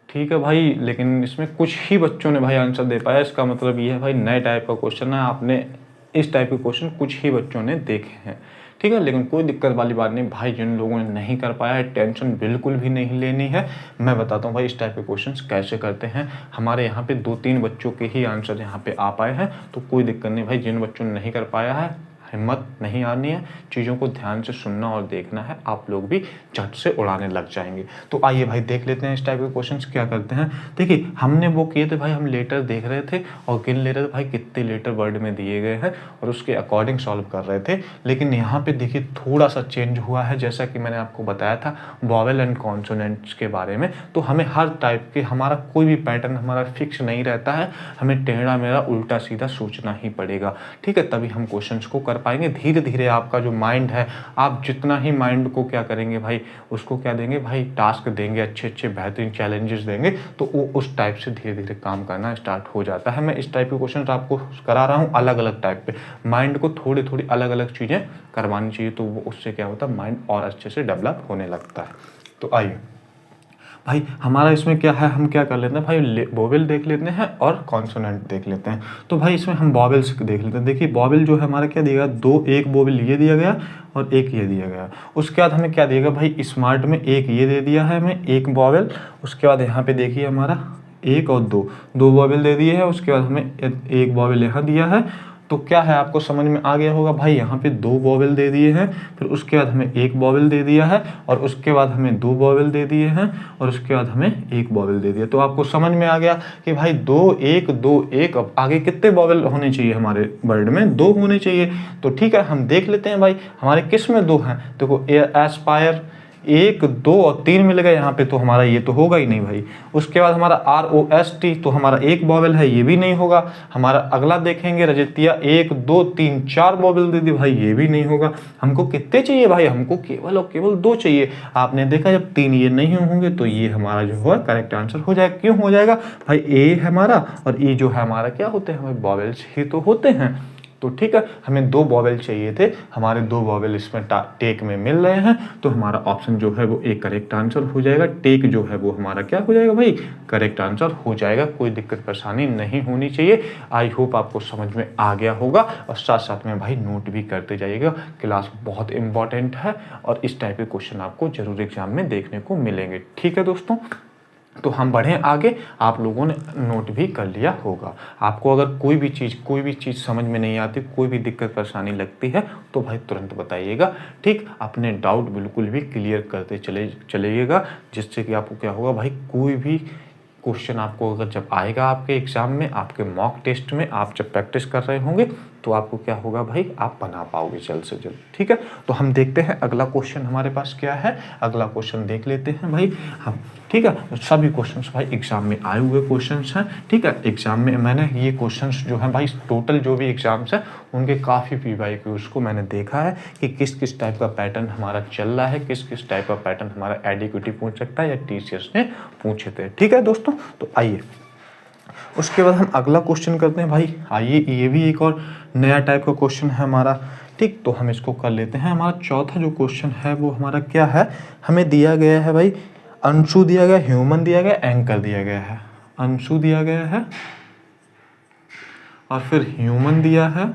ठीक है भाई, लेकिन इसमें कुछ ही बच्चों ने भाई आंसर दे पाया। इसका मतलब ये है भाई नए टाइप का क्वेश्चन है, आपने इस टाइप के क्वेश्चन कुछ ही बच्चों ने देखे हैं, ठीक है। लेकिन कोई दिक्कत वाली बात नहीं भाई, जिन लोगों ने नहीं कर पाया है टेंशन बिल्कुल भी नहीं लेनी है। मैं बताता हूँ भाई इस टाइप के क्वेश्चंस कैसे करते हैं। हमारे यहाँ पे 2-3 बच्चों के ही आंसर यहाँ पे आ पाए हैं, तो कोई दिक्कत नहीं भाई। जिन बच्चों ने नहीं कर पाया है, हिम्मत नहीं आनी है, चीज़ों को ध्यान से सुनना और देखना है, आप लोग भी झट से उड़ाने लग जाएंगे। तो आइए भाई देख लेते हैं इस टाइप के क्वेश्चंस क्या करते हैं। देखिए हमने वो किए थे भाई, हम लेटर देख रहे थे और गिन ले रहे थे भाई कितने लेटर वर्ड में दिए गए हैं और उसके अकॉर्डिंग सॉल्व कर रहे थे। लेकिन यहाँ पे देखिए थोड़ा सा चेंज हुआ है, जैसा कि मैंने आपको बताया था वॉवेल एंड कॉन्सोनेंट्स के बारे में। तो हमें हर टाइप के, हमारा कोई भी पैटर्न हमारा फिक्स नहीं रहता है, हमें टेढ़ा मेढ़ा उल्टा सीधा सोचना ही पड़ेगा, ठीक है। तभी हम क्वेश्चंस को कर पाएंगे। धीरे धीरे आपका जो माइंड है, आप जितना ही माइंड को क्या करेंगे भाई, उसको क्या देंगे भाई, टास्क देंगे, अच्छे अच्छे बेहतरीन चैलेंजेस देंगे, तो वो उस टाइप से धीरे धीरे काम करना स्टार्ट हो जाता है। मैं इस टाइप के क्वेश्चन आपको करा रहा हूँ अलग अलग टाइप पे। माइंड को थोड़ी थोड़ी अलग अलग चीज़ें करवानी चाहिए, तो वो उससे क्या होता है, माइंड और अच्छे से डेवलप होने लगता है। तो आइए भाई हमारा इसमें क्या है, हम क्या कर लेते हैं भाई, वोवेल देख लेते हैं और कॉन्सोनेंट देख लेते हैं। तो भाई इसमें हम वोवेल्स देख लेते हैं। देखिए वोवेल जो है हमारा क्या दिया गया, एक वोवेल ये दिया गया और एक ये दिया गया। उसके बाद हमें क्या दिएगा भाई, स्मार्ट में एक ये दे दिया है हमें, एक वोवेल। उसके बाद यहाँ पे देखिए हमारा एक और दो वोवेल दे दिए है। उसके बाद हमें एक वोवेल यहाँ दिया है। तो क्या है, आपको समझ में आ गया होगा भाई, यहाँ पे 2 वोवेल दे दिए हैं, फिर उसके बाद हमें एक वोवेल दे दिया है और उसके बाद हमें 2 वोवेल दे दिए हैं और उसके बाद हमें एक वोवेल दे दिया। तो आपको समझ में आ गया कि भाई 2 1 2 1, अब आगे कितने वोवेल होने चाहिए हमारे वर्ड में, 2 होने चाहिए। तो ठीक है, हम देख लेते हैं भाई हमारे किस में 2 हैं। देखो एस्पायर 1 2 और 3 मिल गए यहाँ पे, तो हमारा ये तो होगा ही नहीं भाई। उसके बाद हमारा ROST, तो हमारा एक वोवेल है, ये भी नहीं होगा। हमारा अगला देखेंगे रजतिया 1 2 3 4 वोवेल दे दी भाई, ये भी नहीं होगा। हमको कितने चाहिए भाई, हमको केवल और केवल 2 चाहिए। आपने देखा जब 3 ये नहीं होंगे तो ये हमारा जो है करेक्ट आंसर हो जाएगा। क्यों हो जाएगा भाई, ए है हमारा और ई जो है हमारा क्या होते हैं, हमें वोवेल्स ही तो होते हैं। तो ठीक है, हमें 2 वोवेल चाहिए थे, हमारे 2 वोवेल इसमें टेक में मिल रहे हैं, तो हमारा ऑप्शन जो है वो एक करेक्ट आंसर हो जाएगा। टेक जो है वो हमारा क्या हो जाएगा भाई, करेक्ट आंसर हो जाएगा। कोई दिक्कत परेशानी नहीं होनी चाहिए। आई होप आपको समझ में आ गया होगा और साथ साथ में भाई नोट भी करते जाइएगा। क्लास बहुत इंपॉर्टेंट है और इस टाइप के क्वेश्चन आपको जरूर एग्जाम में देखने को मिलेंगे, ठीक है दोस्तों। तो हम बढ़ें आगे। आप लोगों ने नोट भी कर लिया होगा। आपको अगर कोई भी चीज़ समझ में नहीं आती, कोई भी दिक्कत परेशानी लगती है तो भाई तुरंत बताइएगा, ठीक। अपने डाउट बिल्कुल भी क्लियर करते चलिएगा, जिससे कि आपको क्या होगा भाई, कोई भी क्वेश्चन आपको अगर जब आएगा आपके एग्जाम में, आपके मॉक टेस्ट में, आप जब प्रैक्टिस कर रहे होंगे तो आपको क्या होगा भाई, आप बना पाओगे जल्द से जल्द, ठीक है। तो हम देखते हैं अगला क्वेश्चन हमारे पास क्या है। अगला क्वेश्चन देख लेते हैं भाई हम, ठीक है। सभी क्वेश्चंस भाई एग्जाम में आए हुए क्वेश्चंस हैं, ठीक है। एग्जाम में मैंने ये क्वेश्चंस जो हैं भाई, टोटल जो भी एग्जाम्स हैं उनके काफ़ी PYQs को मैंने देखा है कि किस किस टाइप का पैटर्न हमारा चल रहा है, किस किस टाइप का पैटर्न हमारा एडिक्विटी पूछ सकता है या TCS ने पूछे थे, ठीक है दोस्तों। तो आइए उसके बाद हम अगला क्वेश्चन करते हैं भाई। आइए ये भी एक और नया टाइप का क्वेश्चन है हमारा, ठीक। तो हम इसको कर लेते हैं। हमारा चौथा जो क्वेश्चन है वो हमारा क्या है, हमें दिया गया है भाई, अंशु दिया गया, ह्यूमन दिया गया, एंकर दिया गया है। अंशु दिया गया है और फिर ह्यूमन दिया है,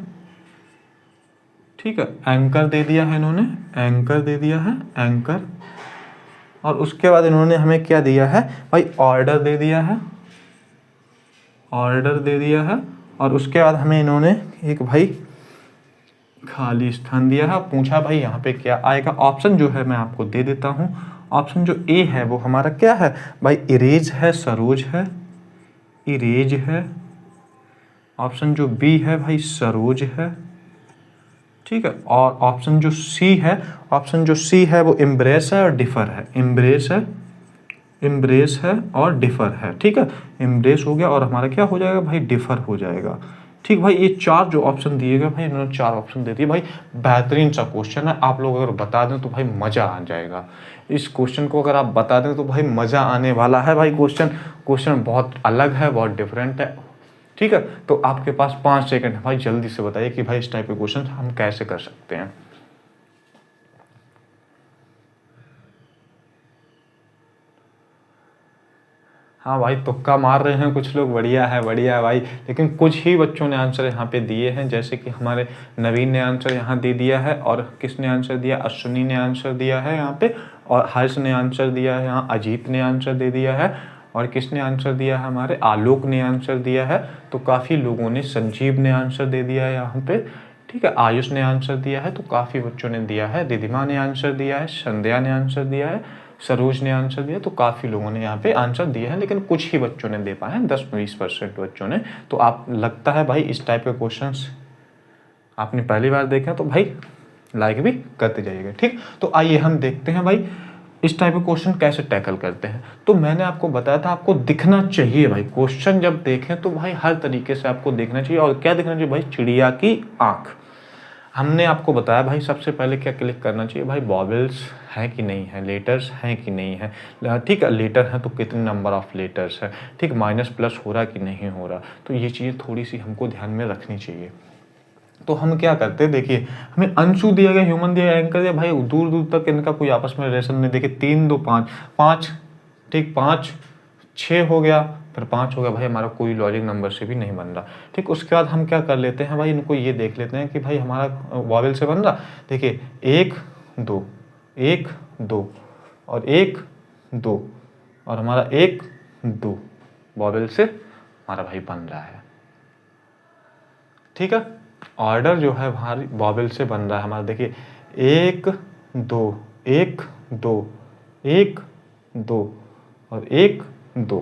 ठीक है। एंकर दे दिया है इन्होंने, एंकर दे दिया है, एंकर। और उसके बाद इन्होंने हमें क्या दिया है भाई, ऑर्डर दे दिया है, ऑर्डर दे दिया है। और उसके बाद हमें इन्होंने एक भाई खाली स्थान दिया है। पूछा भाई यहाँ पे क्या आएगा। ऑप्शन जो है मैं आपको दे देता हूँ। ऑप्शन जो ए है वो हमारा क्या है भाई, इरेज है, सरोज है, इरेज है। ऑप्शन जो बी है भाई, सरोज है, ठीक है। और ऑप्शन जो सी है वो एम्ब्रेस है और डिफर है, एम्ब्रेस है एम्ब्रेस है और डिफर है, ठीक है। एम्ब्रेस हो गया और हमारा क्या हो जाएगा भाई, डिफर हो जाएगा, ठीक भाई। ये 4 जो ऑप्शन दिए गए भाई, इन्होंने 4 ऑप्शन दे दिए भाई। बेहतरीन सा क्वेश्चन है, आप लोग अगर बता दें तो भाई मज़ा आ जाएगा। इस क्वेश्चन को अगर आप बता दें तो भाई मज़ा आने वाला है भाई। क्वेश्चन बहुत अलग है, बहुत डिफरेंट है, ठीक है। तो आपके पास 5 सेकंड है भाई, जल्दी से बताइए कि भाई इस टाइप के क्वेश्चन हम कैसे कर सकते हैं। हाँ भाई, तुक्का मार रहे हैं कुछ लोग, बढ़िया है भाई। लेकिन कुछ ही बच्चों ने आंसर यहाँ पे दिए हैं, जैसे कि हमारे नवीन ने आंसर यहाँ दे दिया है, और किसने आंसर दिया, अश्विनी ने आंसर दिया है यहाँ पे, और हर्ष ने आंसर दिया है, यहाँ अजीत ने आंसर दे दिया है, और किसने आंसर दिया है, हमारे आलोक ने आंसर दिया है। तो काफ़ी लोगों ने, संजीव ने आंसर दे दिया है यहाँ पे, ठीक है। आयुष ने आंसर दिया है, तो काफ़ी बच्चों ने दिया है। रिधिमा ने आंसर दिया है, संध्या ने आंसर दिया है, सरोज ने आंसर दिया। तो काफ़ी लोगों ने यहाँ पे आंसर दिए हैं, लेकिन कुछ ही बच्चों ने दे पाए हैं, 10-20% बच्चों ने। तो आप लगता है भाई इस टाइप के क्वेश्चंस आपने पहली बार देखे तो भाई लाइक भी करते जाइएगा, ठीक। तो आइए हम देखते हैं भाई इस टाइप के क्वेश्चन कैसे टैकल करते हैं। तो मैंने आपको बताया था आपको दिखना चाहिए भाई, क्वेश्चन जब देखें तो भाई हर तरीके से आपको देखना चाहिए। और क्या दिखना चाहिए भाई, चिड़िया की आँख। हमने आपको बताया भाई सबसे पहले क्या क्लिक करना चाहिए भाई, वॉवेल्स है कि नहीं है, लेटर्स हैं कि नहीं है, ठीक है। लेटर है तो कितने नंबर ऑफ लेटर्स है, ठीक, माइनस प्लस हो रहा कि नहीं हो रहा। तो ये चीज़ें थोड़ी सी हमको ध्यान में रखनी चाहिए। तो हम क्या करते हैं, देखिए हमें अंशु दिया गया, ह्यूमन दिया गया, एंकर दिया भाई, दूर दूर तक इनका कोई आपस में रिलेशन नहीं। देखिए 3 2 5 5, ठीक, 5 6 हो गया, फिर 5 हो गया भाई, हमारा कोई लॉजिक नंबर से भी नहीं बन रहा, ठीक। उसके बाद हम क्या कर लेते हैं भाई, इनको ये देख लेते हैं कि भाई हमारा वॉवेल से बन रहा। देखिए 1 2 1 2 और 1 2 और हमारा 1 2 वॉवेल से हमारा भाई बन रहा है, ठीक है। ऑर्डर जो है हमारी वॉवेल से बन रहा है हमारा। देखिए 1 2 1 2 1 2 और 1 2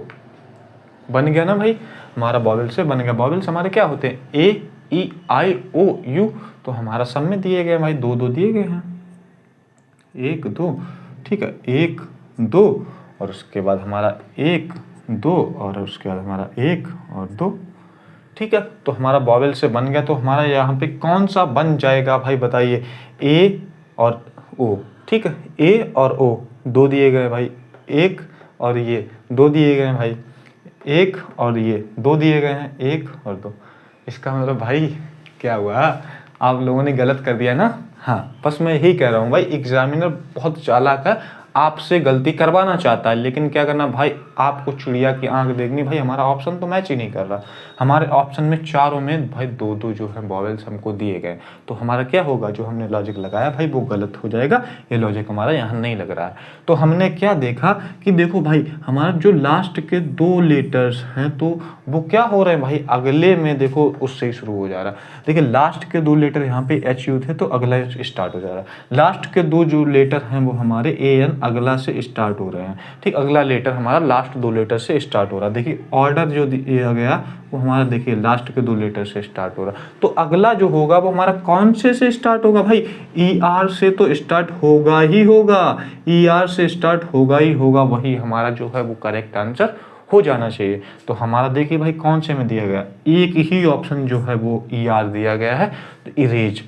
बन गया ना भाई, हमारा वॉवेल से बन गया। वॉवेल्स हमारे क्या होते हैं, ए ई आई ओ यू। तो हमारा सब में दिए गए भाई, 2 2 दिए गए हैं, 1 2, ठीक है, 1 2 और उसके बाद हमारा 1 2 और उसके बाद हमारा 1 और 2, ठीक है। तो हमारा वॉवेल से बन गया। तो हमारा यहाँ पे कौन सा बन जाएगा भाई, बताइए, ए और ओ, ठीक है। ए और ओ 2 दिए गए भाई, 1 और ये 2 दिए गए हैं भाई, 1 और ये 2 दिए गए हैं, 1 और 2। इसका मतलब भाई क्या हुआ, आप लोगों ने गलत कर दिया ना। हाँ, बस मैं यही कह रहा हूँ भाई, एग्जामिनर बहुत चालाक है, आपसे गलती करवाना चाहता है, लेकिन क्या करना भाई, आपको चिड़िया की आंख देखनी। भाई हमारा ऑप्शन तो मैच ही नहीं कर रहा, हमारे ऑप्शन में चारों में भाई 2 2 जो है वॉवेल्स हमको दिए गए। तो हमारा क्या होगा, जो हमने लॉजिक लगाया भाई वो गलत हो जाएगा, ये लॉजिक हमारा यहाँ नहीं लग रहा है। तो हमने क्या देखा कि देखो भाई हमारा जो लास्ट के 2 लेटर्स हैं तो वो क्या हो रहे हैं भाई, अगले में देखो उससे ही शुरू हो जा रहा है। देखिए लास्ट के 2 लेटर यहाँ पे एच यू थे तो अगला स्टार्ट हो जा रहा है। लास्ट के 2 जो लेटर हैं वो हमारे ए एन अगला से स्टार्ट हो रहे हैं, ठीक। अगला लेटर हमारा लास्ट 2 लेटर से स्टार्ट हो रहा है। देखिए ऑर्डर जो दिया गया वो हमारा, देखिए लास्ट के 2 लेटर से स्टार्ट हो रहा है। तो अगला जो होगा वो हमारा कौन से स्टार्ट होगा भाई, ई आर से तो स्टार्ट होगा ही होगा, ई आर से स्टार्ट होगा ही होगा, वही हमारा जो है वो करेक्ट आंसर हो जाना चाहिए। तो हमारा देखिए भाई कौन से में दिया गया, एक ही ऑप्शन जो है वो ई आर दिया गया है, तो इरेज।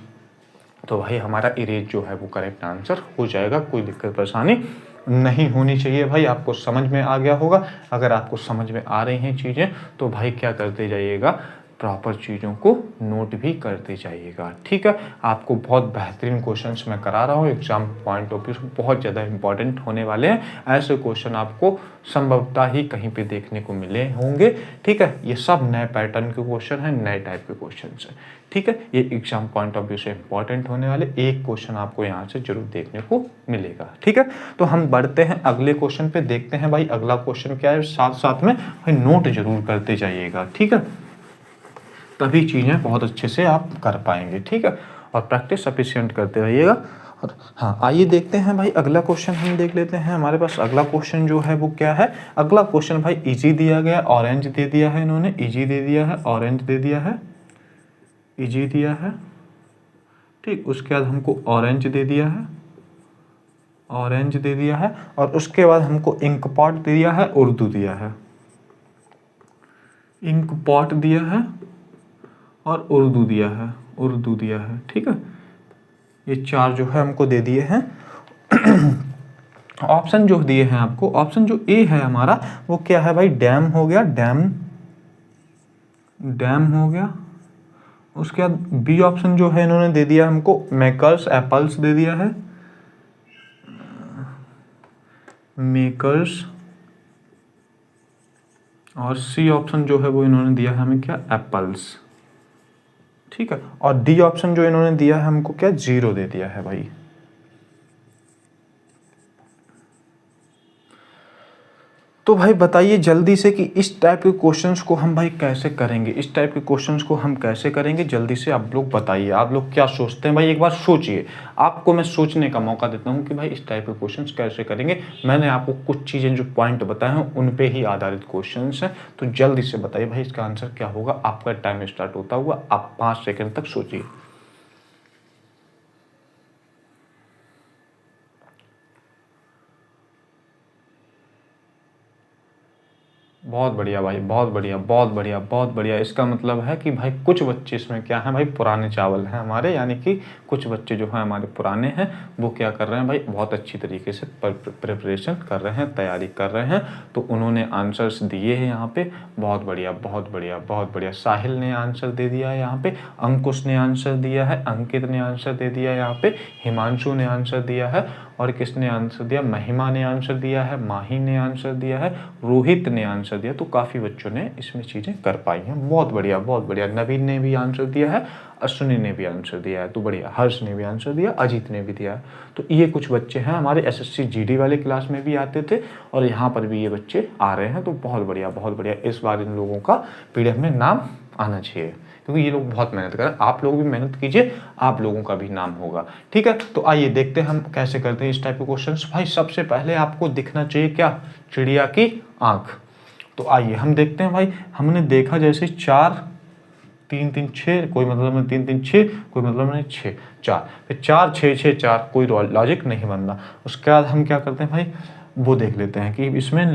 तो भाई हमारा इरेज जो है वो करेक्ट आंसर हो जाएगा, कोई दिक्कत परेशानी नहीं होनी चाहिए भाई। आपको समझ में आ गया होगा। अगर आपको समझ में आ रही हैं चीज़ें तो भाई क्या करते जाइएगा, प्रॉपर चीज़ों को नोट भी करते जाइएगा, ठीक है। आपको बहुत बेहतरीन क्वेश्चंस मैं करा रहा हूँ, एग्जाम पॉइंट ऑफ व्यू से बहुत ज़्यादा इंपॉर्टेंट होने वाले हैं। ऐसे क्वेश्चन आपको संभवतः ही कहीं पे देखने को मिले होंगे, ठीक है। ये सब नए पैटर्न के क्वेश्चन हैं, नए टाइप के क्वेश्चन हैं, ठीक है। ये एग्जाम पॉइंट ऑफ व्यू से इंपॉर्टेंट होने वाले एक क्वेश्चन आपको यहाँ से जरूर देखने को मिलेगा, ठीक है। तो हम बढ़ते हैं अगले क्वेश्चन पे, देखते हैं भाई अगला क्वेश्चन क्या है। साथ साथ में भाई नोट जरूर करते जाइएगा, ठीक है, तभी चीज़ें बहुत अच्छे से आप कर पाएंगे, ठीक है। और प्रैक्टिस सफिशिएंट करते रहिएगा। और हाँ, आइए देखते हैं भाई अगला क्वेश्चन हम देख लेते हैं। हमारे पास अगला क्वेश्चन जो है वो क्या है, अगला क्वेश्चन भाई इजी दिया गया, ऑरेंज दे दिया है इन्होंने, इजी दे दिया है, ऑरेंज दे दिया है, इजी दिया है, ठीक। उसके बाद हमको ऑरेंज दे दिया है, ऑरेंज दे दिया है, और उसके बाद हमको इंक पॉट दे दिया है, उर्दू दिया है, इंक पॉट दिया है और उर्दू दिया है, उर्दू दिया है। ठीक है, ये 4 जो है हमको दे दिए हैं। ऑप्शन जो दिए हैं आपको, ऑप्शन जो ए है हमारा वो क्या है भाई, डैम हो गया, डैम, डैम हो गया। उसके बाद बी ऑप्शन जो है इन्होंने दे दिया हमको मेकर्स, एप्पल्स दे दिया है, मेकर्स। और सी ऑप्शन जो है वो इन्होंने दिया है हमें क्या, एप्पल्स। ठीक है, और डी ऑप्शन जो इन्होंने दिया है हमको क्या, 0 दे दिया है भाई। तो भाई बताइए जल्दी से कि इस टाइप के क्वेश्चंस को हम भाई कैसे करेंगे, इस टाइप के क्वेश्चंस को हम कैसे करेंगे, जल्दी से आप लोग बताइए, आप लोग क्या सोचते हैं भाई, एक बार सोचिए। आपको मैं सोचने का मौका देता हूं कि भाई इस टाइप के क्वेश्चंस कैसे करेंगे। मैंने आपको कुछ चीज़ें जो पॉइंट बताए हैं उन पे ही आधारित क्वेश्चंस हैं, तो जल्दी से बताइए भाई इसका आंसर क्या होगा। आपका टाइम स्टार्ट होता हुआ, आप 5 सेकेंड तक सोचिए। बहुत बढ़िया भाई, बहुत बढ़िया, बहुत बढ़िया, बहुत बढ़िया। इसका मतलब है कि भाई कुछ बच्चे इसमें क्या है भाई, पुराने चावल हैं हमारे, यानी कि कुछ बच्चे जो हैं हमारे पुराने हैं, वो क्या कर रहे हैं भाई, बहुत अच्छी तरीके से प्रिपरेशन कर रहे हैं, तैयारी कर रहे हैं। तो उन्होंने आंसर्स दिए हैं यहाँ पे, बहुत बढ़िया, बहुत बढ़िया, बहुत बढ़िया। साहिल ने आंसर दे दिया है यहाँ पे, अंकुश ने आंसर दिया है, अंकित ने आंसर दे दिया है यहाँ पे, हिमांशु ने आंसर दिया है, और किसने आंसर दिया, महिमा ने आंसर दिया है, माही ने आंसर दिया है, रोहित ने आंसर दिया। तो काफ़ी बच्चों ने इसमें चीज़ें कर पाई हैं, बहुत बढ़िया, बहुत बढ़िया। नवीन ने भी आंसर दिया है, अश्विनी ने भी आंसर दिया है, तो बढ़िया। हर्ष ने भी आंसर दिया, अजीत ने भी दिया है। तो ये कुछ बच्चे हैं हमारे एसएससी जीडी वाले क्लास में भी आते थे, और यहाँ पर भी ये बच्चे आ रहे हैं, तो बहुत बढ़िया, बहुत बढ़िया। इस बार इन लोगों का पीडीएफ में नाम आना चाहिए, क्योंकि ये लोग बहुत मेहनत कर रहे हैं। आप लोग भी मेहनत कीजिए, आप लोगों का भी नाम होगा। ठीक है, तो आइए देखते हैं हम कैसे करते हैं इस टाइप के क्वेश्चंस। भाई सबसे पहले आपको दिखना चाहिए क्या, चिड़िया की आंख। तो आइए हम देखते हैं भाई, हमने देखा जैसे 4 3 3 6, कोई मतलब नहीं 3 3 6, कोई मतलब नहीं 6 4, फिर 4 6 6 4, कोई लॉजिक नहीं बन रहा। उसके बाद हम क्या करते हैं भाई, वो देख लेते हैं कि इसमें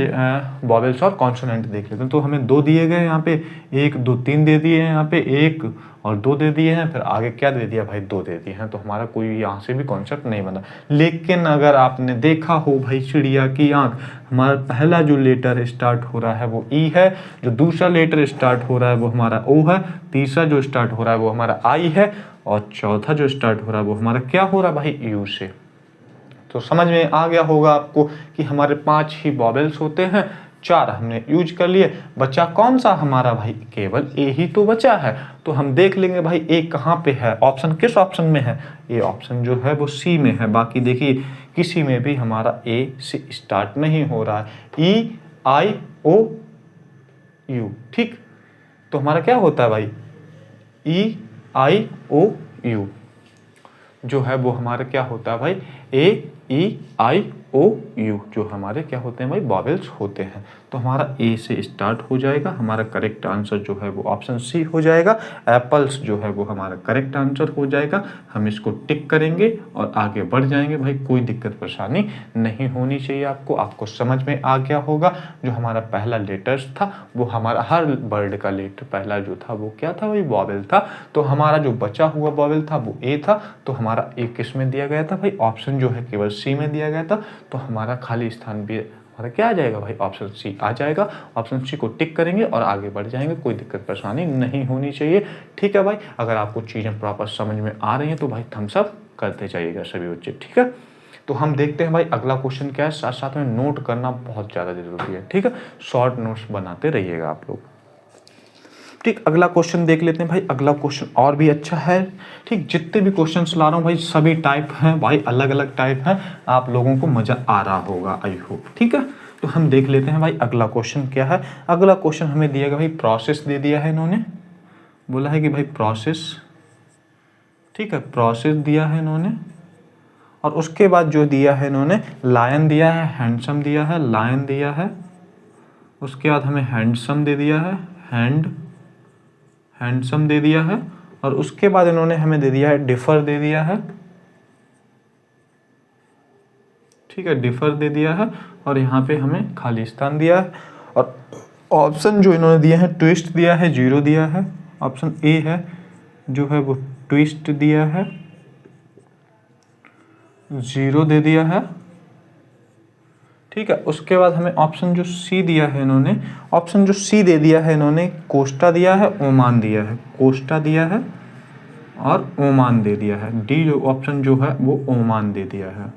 वॉवेल्स और कॉन्सोनेंट देख लेते हैं। तो हमें 2 दिए गए यहाँ पे, 1 2 3 दे दिए हैं यहाँ पे, 1 और 2 दे दिए हैं, फिर आगे क्या दे दिया भाई, 2 दे दिए हैं। तो हमारा कोई यहाँ से भी कॉन्सेप्ट नहीं बना। लेकिन अगर आपने देखा हो भाई, चिड़िया की आंख, हमारा पहला जो लेटर स्टार्ट हो रहा है वो ई है, जो दूसरा लेटर स्टार्ट हो रहा है वो हमारा ओ है, तीसरा जो स्टार्ट हो रहा है वो हमारा आई है, और चौथा जो स्टार्ट हो रहा है वो हमारा क्या हो रहा है भाई, यू से। तो समझ में आ गया होगा आपको कि हमारे 5 ही वॉवेल्स होते हैं, 4 हमने यूज कर लिए। बचा कौन सा हमारा भाई, केवल ए ही तो बचा है। तो हम देख लेंगे भाई ए कहाँ पे है, ऑप्शन किस ऑप्शन में है, ए ऑप्शन जो है वो सी में है। बाकी देखिए किसी में भी हमारा ए से स्टार्ट नहीं हो रहा है, ई आई ओ यू। ठीक, तो हमारा क्या होता है भाई, ई आई ओ यू जो है वो हमारा क्या होता है भाई, ए ई आई ओ यू जो हमारे क्या होते हैं भाई, वॉवेल्स होते हैं। तो हमारा ए से स्टार्ट हो जाएगा, हमारा करेक्ट आंसर जो है वो ऑप्शन सी हो जाएगा। एप्पल्स जो है वो हमारा करेक्ट आंसर हो जाएगा। हम इसको टिक करेंगे और आगे बढ़ जाएंगे भाई, कोई दिक्कत परेशानी नहीं होनी चाहिए आपको। आपको समझ में आ गया होगा, जो हमारा पहला लेटर्स था वो हमारा हर वर्ड का लेटर पहला जो था वो क्या था भाई, वॉवेल था। तो हमारा जो बचा हुआ वॉवेल था वो ए था, तो हमारा ए किस में दिया गया था भाई, ऑप्शन जो है केवल सी में दिया गया था। तो हमारा खाली स्थान भी हमारा क्या आ जाएगा भाई, ऑप्शन सी आ जाएगा। ऑप्शन सी को टिक करेंगे और आगे बढ़ जाएंगे, कोई दिक्कत परेशानी नहीं होनी चाहिए। ठीक है भाई, अगर आपको चीज़ें प्रॉपर समझ में आ रही हैं तो भाई थम्स अप करते जाइएगा सभी बच्चे। ठीक है, तो हम देखते हैं भाई अगला क्वेश्चन क्या है। साथ साथ में नोट करना बहुत ज़्यादा जरूरी है, ठीक है, शॉर्ट नोट्स बनाते रहिएगा आप लोग। ठीक, अगला क्वेश्चन देख लेते हैं भाई। अगला क्वेश्चन और भी अच्छा है। ठीक, जितने भी क्वेश्चंस ला रहा हूँ भाई सभी टाइप हैं भाई, अलग अलग टाइप हैं, आप लोगों को मज़ा आ रहा होगा आई होप। ठीक है, तो हम देख लेते हैं भाई अगला क्वेश्चन क्या है। अगला क्वेश्चन हमें दिया गया भाई, प्रोसेस दे दिया है इन्होंने, बोला है कि भाई प्रोसेस, ठीक है, प्रोसेस दिया है इन्होंने, और उसके बाद जो दिया है इन्होंने, लायन दिया है, हैंडसम दिया है, लायन दिया है, उसके बाद हमें हैंडसम दे दिया है, हैंडसम दे दिया है, और उसके बाद इन्होंने हमें दे दिया है डिफर दे दिया है। ठीक है, डिफर दे दिया है और यहाँ पे हमें खाली स्थान दिया है। और ऑप्शन जो इन्होंने दिया है ट्विस्ट दिया है, 0 दिया है। ऑप्शन ए है जो है वो ट्विस्ट दिया है, 0 दे दिया है। ठीक है, उसके बाद हमें ऑप्शन जो सी दिया है इन्होंने, ऑप्शन जो सी दे दिया है इन्होंने, कोस्टा दिया है, ओमान दिया है, कोस्टा दिया है और ओमान दे दिया है। डी जो ऑप्शन जो है वो ओमान दे दिया है।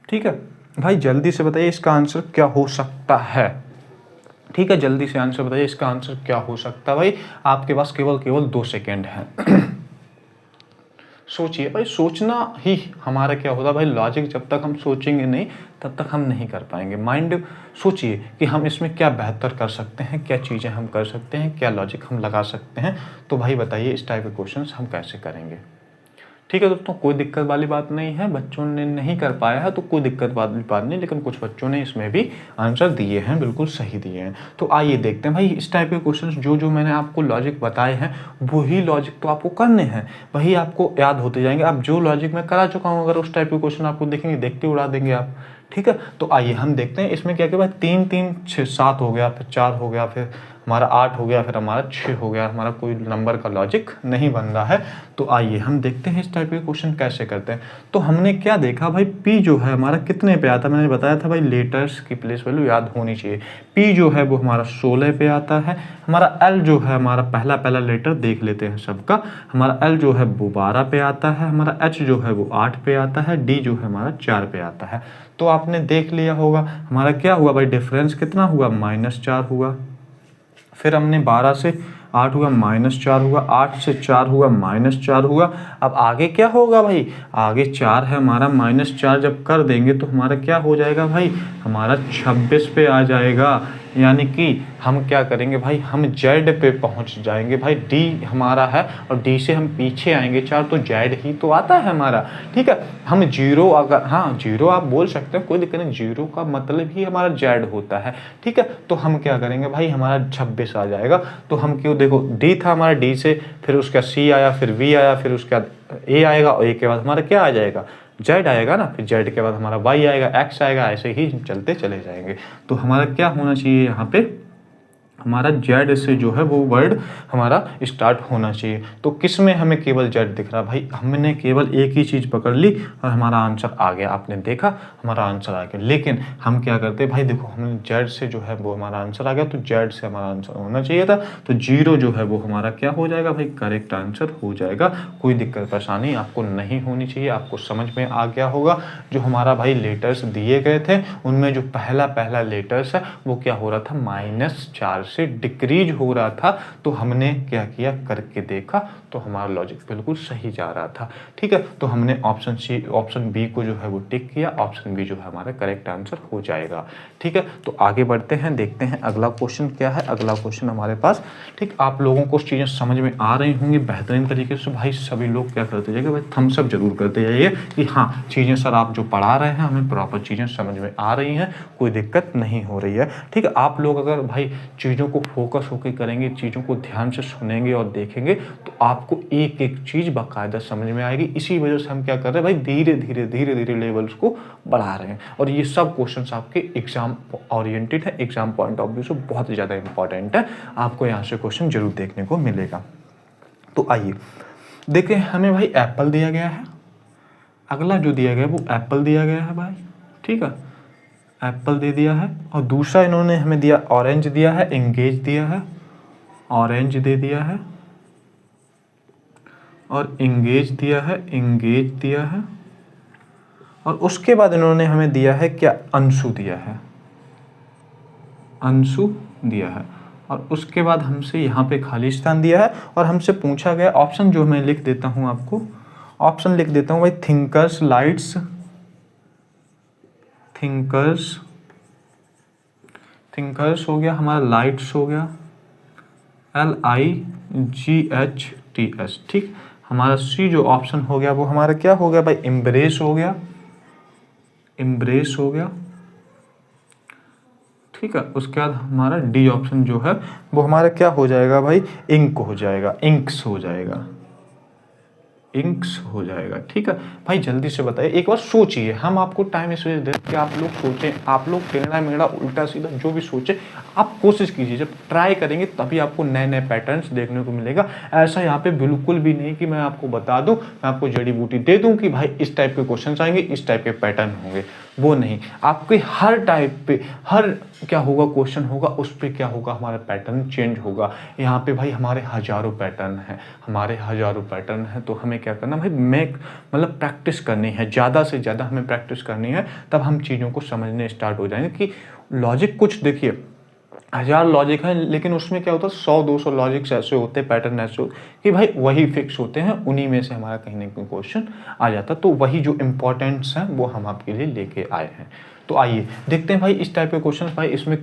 ठीक है भाई, जल्दी से बताइए इसका आंसर क्या हो सकता है। ठीक है, जल्दी से आंसर बताइए इसका आंसर क्या हो सकता है। भाई आपके पास केवल 2 सेकेंड है। सोचिए भाई, सोचना ही हमारा क्या होता है भाई, लॉजिक जब तक हम सोचेंगे नहीं तब तक हम नहीं कर पाएंगे। माइंड सोचिए कि हम इसमें क्या बेहतर कर सकते हैं, क्या चीज़ें हम कर सकते हैं, क्या लॉजिक हम लगा सकते हैं। तो भाई बताइए इस टाइप के क्वेश्चंस हम कैसे करेंगे। ठीक है दोस्तों, कोई दिक्कत वाली बात नहीं है, बच्चों ने नहीं कर पाया है तो कोई दिक्कत वाली बात नहीं, लेकिन कुछ बच्चों ने इसमें भी आंसर दिए हैं, बिल्कुल सही दिए हैं। तो आइए देखते हैं भाई इस टाइप के क्वेश्चंस जो मैंने आपको लॉजिक बताए हैं वही लॉजिक तो आपको करने हैं, वही आपको याद होते जाएंगे। आप जो लॉजिक मैं करा चुका हूँ अगर उस टाइप के क्वेश्चन आपको देखेंगे, देख के उड़ा देंगे आप। ठीक है, तो आइए हम देखते हैं इसमें क्या क्या भाई, 3 3 6 7 हो गया, फिर 4 हो गया, फिर हमारा 8 हो गया, फिर हमारा 6 हो गया, हमारा कोई नंबर का लॉजिक नहीं बन रहा है। तो आइए हम देखते हैं इस टाइप के क्वेश्चन कैसे करते हैं। तो हमने क्या देखा भाई, पी जो है हमारा कितने पे आता है, मैंने बताया था भाई लेटर्स की प्लेस वैल्यू याद होनी चाहिए। पी जो है वो हमारा 16 पे आता है। हमारा एल जो है, हमारा पहला लेटर देख लेते हैं सबका, हमारा एल जो है वो 12 पे आता है। हमारा एच जो है वो 8 पे आता है। डी जो है हमारा 4 पे आता है। तो आपने देख लिया होगा हमारा क्या हुआ भाई, डिफरेंस कितना हुआ, -4 हुआ। फिर हमने 12 से 8 हुआ, -4 हुआ, 8 से 4 हुआ, -4 हुआ। अब आगे क्या होगा भाई, आगे 4 है हमारा, -4 जब कर देंगे तो हमारा क्या हो जाएगा भाई, हमारा 26 पे आ जाएगा। यानी कि हम क्या करेंगे भाई, हम जेड पे पहुंच जाएंगे भाई। डी हमारा है और डी से हम पीछे आएंगे 4, तो जेड ही तो आता है हमारा। ठीक है, हम 0 अगर, हाँ 0 आप बोल सकते हैं, कोई दिक्कत नहीं, 0 का मतलब ही हमारा जेड होता है। ठीक है, तो हम क्या करेंगे भाई, हमारा 26 आ जाएगा। तो हम क्यों, देखो डी था हमारा, डी से फिर उसका सी आया, फिर वी आया, फिर उसके बाद ए आएगा, और ए के बाद हमारा क्या आ जाएगा, जेड आएगा ना, फिर जेड के बाद हमारा वाई आएगा, एक्स आएगा, ऐसे ही चलते चले जाएंगे। तो हमारा क्या होना चाहिए यहाँ पे, हमारा जेड से जो है वो वर्ड हमारा स्टार्ट होना चाहिए। तो किस में हमें केवल जेड दिख रहा भाई, हमने केवल एक ही चीज़ पकड़ ली और हमारा आंसर आ गया। आपने देखा हमारा आंसर आ गया, लेकिन हम क्या करते भाई, देखो हमने जेड से जो है वो हमारा आंसर आ गया, तो जेड से हमारा आंसर होना चाहिए था। तो 0 जो है वो हमारा क्या हो जाएगा भाई, करेक्ट आंसर हो जाएगा। कोई दिक्कत परेशानी आपको नहीं होनी चाहिए, आपको समझ में आ गया होगा। जो हमारा भाई लेटर्स दिए गए थे उनमें जो पहला लेटर्स है वो क्या हो रहा था, -4 से डिक्रीज हो रहा था। तो हमने क्या किया, करके देखा, तो हमारा लॉजिक बिल्कुल सही जा रहा था। ठीक है, तो हमने ऑप्शन बी को जो है वो टिक किया, ऑप्शन बी जो है हमारा करेक्ट आंसर हो जाएगा। ठीक है, तो आगे बढ़ते हैं, देखते हैं अगला क्वेश्चन क्या है। अगला क्वेश्चन हमारे पास, ठीक, आप लोगों को चीज़ें समझ में आ रही होंगी बेहतरीन तरीके से। भाई सभी लोग क्या करते जाइए भाई, थम्स अप जरूर करते जाइए कि हाँ चीज़ें सर आप जो पढ़ा रहे हैं हमें प्रॉपर चीज़ें समझ में आ रही हैं, कोई दिक्कत नहीं हो रही है। ठीक है, आप लोग अगर भाई चीज़ों को फोकस होकर करेंगे, चीज़ों को ध्यान से सुनेंगे और देखेंगे, तो आपको एक एक चीज़ बाकायदा समझ में आएगी। इसी वजह से हम क्या कर रहे हैं भाई, धीरे धीरे लेवल्स को बढ़ा रहे हैं। और ये सब क्वेश्चंस आपके एग्जाम ओरिएंटेड है, एग्जाम पॉइंट ऑफ व्यू से बहुत ज़्यादा इंपॉर्टेंट है, आपको यहाँ से क्वेश्चन जरूर देखने को मिलेगा। तो आइए देखें, हमें भाई एप्पल दिया गया है, अगला जो दिया गया है वो एप्पल दिया गया है भाई। ठीक है, एप्पल दे दिया है, और दूसरा इन्होंने हमें दिया ऑरेंज दिया है, एंगेज दिया है, ऑरेंज दे दिया है, और एंगेज दिया है, एंगेज दिया है, और उसके बाद इन्होंने हमें दिया है क्या, अंशु दिया है, अंशु दिया है। और उसके बाद हमसे यहाँ पे खाली स्थान दिया है, और हमसे पूछा गया ऑप्शन, जो मैं लिख देता हूँ आपको, ऑप्शन लिख देता हूँ भाई, थिंकर्स लाइट्स, थिंकर्स हो गया हमारा, लाइट्स हो गया, LIGHTS। ठीक, हमारा सी जो ऑप्शन हो गया वो हमारा क्या हो गया भाई, एम्ब्रेस हो गया, एम्ब्रेस हो गया। ठीक है, उसके बाद हमारा डी ऑप्शन जो है वो हमारा क्या हो जाएगा भाई, इंक हो जाएगा, इंक्स हो जाएगा। इंक्स हो जाएगा। ठीक है भाई, जल्दी से बताइए, एक बार सोचिए, हम आपको टाइम इस वजह देते कि आप लोग सोचें, आप लोग टेढ़ा मेढ़ा उल्टा सीधा जो भी सोचे आप कोशिश कीजिए, जब ट्राई करेंगे तभी आपको नए नए पैटर्न्स देखने को मिलेगा। ऐसा यहाँ पे बिल्कुल भी नहीं कि मैं आपको बता दूं, मैं आपको जड़ी बूटी दे दूं कि भाई इस टाइप के क्वेश्चन आएंगे, इस टाइप के पैटर्न होंगे, वो नहीं। आपके हर टाइप पे हर क्या होगा क्वेश्चन होगा, उस पर क्या होगा, हमारा पैटर्न चेंज होगा। यहाँ पे भाई हमारे हजारों पैटर्न हैं, हमारे हजारों पैटर्न हैं, तो हमें क्या करना भाई, मतलब प्रैक्टिस करनी है, ज़्यादा से ज़्यादा हमें प्रैक्टिस करनी है, तब हम चीज़ों को समझने स्टार्ट हो जाएंगे कि लॉजिक कुछ देखिए, हजार लॉजिक है, लेकिन उसमें क्या होता है 100-200 लॉजिक्स ऐसे होते हैं, पैटर्न ऐसे होते कि भाई वही फिक्स होते हैं, उन्हीं में से हमारा कहीं ना कहीं क्वेश्चन आ जाता है। तो वही जो इंपॉर्टेंट्स हैं वो हम आपके लिए लेके आए हैं। तो आइए देखते हैं भाई इस टाइप के क्वेश्चन। भाई इसमें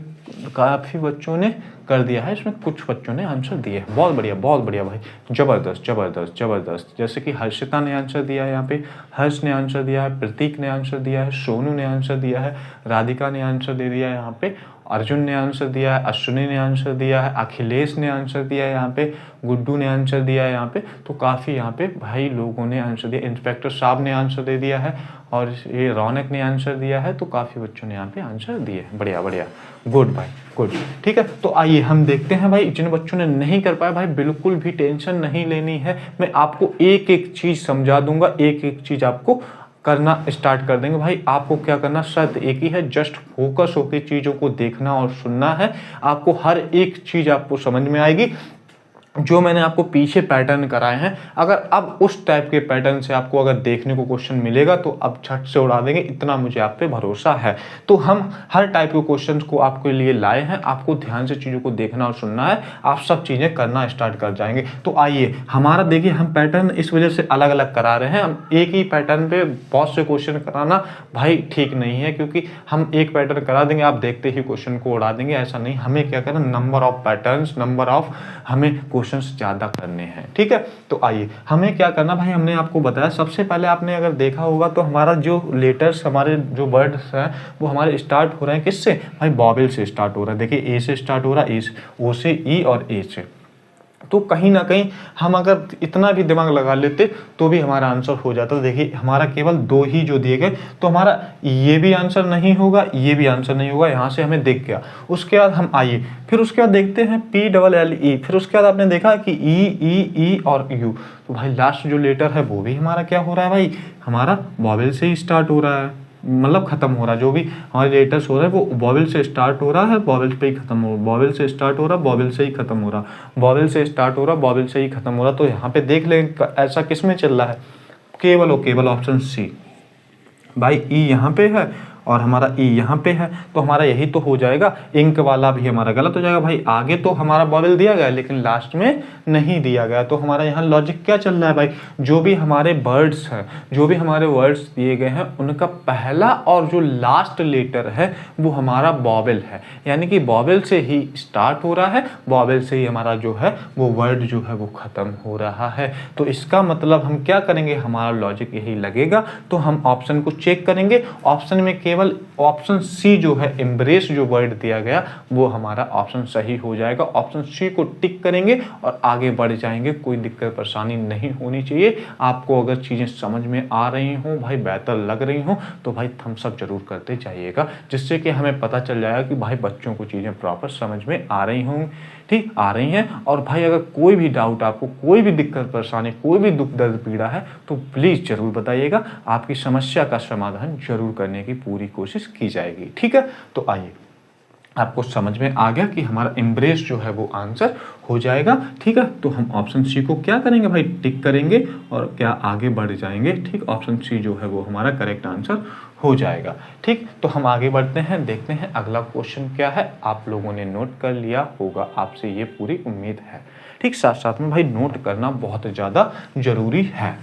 काफ़ी बच्चों ने कर दिया है, इसमें कुछ बच्चों ने आंसर दिए हैं, बहुत बढ़िया भाई, ज़बरदस्त ज़बरदस्त ज़बरदस्त। जैसे कि हर्षिता ने आंसर दिया है, यहाँ पे हर्ष ने आंसर दिया है, प्रतीक ने आंसर दिया है, सोनू ने आंसर दिया है, राधिका ने आंसर दे दिया है, यहाँ पे अर्जुन ने आंसर दिया है, अश्विनी ने आंसर दिया है, अखिलेश ने आंसर दिया है, यहाँ पे गुड्डू ने आंसर दिया है, यहाँ पे तो काफ़ी यहाँ पे भाई लोगों ने आंसर दिया, इंस्पेक्टर साहब ने आंसर दे दिया है, और ये रौनक ने आंसर दिया है, तो काफ़ी बच्चों ने यहाँ पे आंसर दिए हैं। बढ़िया बढ़िया, गुड भाई गुड। ठीक है, तो आइए हम देखते हैं भाई, जिन बच्चों ने नहीं कर पाया भाई बिल्कुल भी टेंशन नहीं लेनी है, मैं आपको एक एक चीज़ समझा दूंगा, एक एक चीज़ आपको करना स्टार्ट कर देंगे। भाई आपको क्या करना, शर्त एक ही है, जस्ट फोकस होकर चीज़ों को देखना और सुनना है, आपको हर एक चीज़ आपको समझ में आएगी। जो मैंने आपको पीछे पैटर्न कराए हैं, अगर अब उस टाइप के पैटर्न से आपको अगर देखने को क्वेश्चन मिलेगा तो अब झट से उड़ा देंगे, इतना मुझे आप पे भरोसा है। तो हम हर टाइप के क्वेश्चन को आपके लिए लाए हैं, आपको ध्यान से चीज़ों को देखना और सुनना है, आप सब चीज़ें करना स्टार्ट कर जाएंगे। तो आइए हमारा देखिए, हम पैटर्न इस वजह से अलग अलग करा रहे हैं, हम एक ही पैटर्न पे बहुत से क्वेश्चन कराना भाई ठीक नहीं है, क्योंकि हम एक पैटर्न करा देंगे, आप देखते ही क्वेश्चन को उड़ा देंगे, ऐसा नहीं। हमें क्या करना, number of patterns, number of हमें क्वेश्चंस ज़्यादा करने हैं। ठीक है, तो आइए हमें क्या करना भाई, हमने आपको बताया सबसे पहले, आपने अगर देखा होगा तो हमारा जो लेटर्स, हमारे जो वर्ड्स हैं वो हमारे स्टार्ट हो रहे हैं किससे भाई, वॉवेल से स्टार्ट हो रहा है। देखिए ए से स्टार्ट हो रहा है, ए से, ओ से ई और ए से। तो कहीं ना कहीं हम अगर इतना भी दिमाग लगा लेते तो भी हमारा आंसर हो जाता। देखिए हमारा केवल दो ही जो दिए गए, तो हमारा ये भी आंसर नहीं होगा, ये भी आंसर नहीं होगा, यहाँ से हमें दिख गया। उसके बाद हम आइए फिर उसके बाद देखते हैं PLLE, फिर उसके बाद आपने देखा कि ई और यू। तो भाई लास्ट जो लेटर है वो भी हमारा क्या हो रहा है भाई, हमारा वॉवेल से ही स्टार्ट हो रहा है, मतलब खत्म हो रहा है। जो भी हमारे लेटर्स हो रहा है वो वॉवेल से स्टार्ट हो रहा है, वॉवेल पे ही खत्म हो रहा है, वॉवेल से स्टार्ट हो रहा है, वॉवेल से ही खत्म हो रहा है, वॉवेल से स्टार्ट हो रहा है, वॉवेल से ही खत्म हो रहा है। तो यहाँ पे देख लें ऐसा किस में चल रहा है, केवल और केवल ऑप्शन सी भाई, ई यहाँ पे है और हमारा ई यहाँ पे है, तो हमारा यही तो हो जाएगा। इंक वाला भी हमारा गलत हो जाएगा भाई, आगे तो हमारा वॉवेल दिया गया है लेकिन लास्ट में नहीं दिया गया। तो हमारा यहाँ लॉजिक क्या चल रहा है भाई, जो भी हमारे वर्ड्स हैं, जो भी हमारे वर्ड्स दिए गए हैं उनका पहला और जो लास्ट लेटर है वो हमारा वॉवेल है, यानी कि वॉवेल से ही स्टार्ट हो रहा है, वॉवेल से ही हमारा जो है वो वर्ड जो है वो खत्म हो रहा है। तो इसका मतलब हम क्या करेंगे, हमारा लॉजिक यही लगेगा। तो हम ऑप्शन को चेक करेंगे, ऑप्शन में केवल ऑप्शन सी जो है एम्ब्रेस जो वर्ड दिया गया वो हमारा ऑप्शन सही हो जाएगा। ऑप्शन सी को टिक करेंगे और आगे बढ़ जाएंगे, कोई दिक्कत परेशानी नहीं होनी चाहिए। आपको अगर चीज़ें समझ में आ रही हों भाई, बेहतर लग रही हों, तो भाई थम्स अप जरूर करते जाइएगा, जिससे कि हमें पता चल जाएगा कि भाई बच्चों को चीज़ें प्रॉपर समझ में आ रही हों, ठीक आ रही हैं। और भाई अगर कोई भी डाउट, आपको कोई भी दिक्कत परेशानी, कोई भी दुख दर्द पीड़ा है तो प्लीज़ ज़रूर बताइएगा, आपकी समस्या का समाधान जरूर करने की पूरी कोशिश की जाएगी। ठीक है, तो आइए आपको समझ में आ गया कि हमारा एम्ब्रेस जो है वो आंसर हो जाएगा। ठीक है, तो हम ऑप्शन सी को क्या करेंगे भाई, टिक करेंगे और क्या आगे बढ़ जाएंगे। ठीक, ऑप्शन सी जो है वो हमारा करेक्ट आंसर हो जाएगा। ठीक, तो हम आगे बढ़ते हैं, देखते हैं अगला क्वेश्चन क्या है। आप लोगों ने नोट कर लिया होगा, आपसे ये पूरी उम्मीद है। ठीक, साथ साथ में भाई नोट करना बहुत ज़्यादा जरूरी है।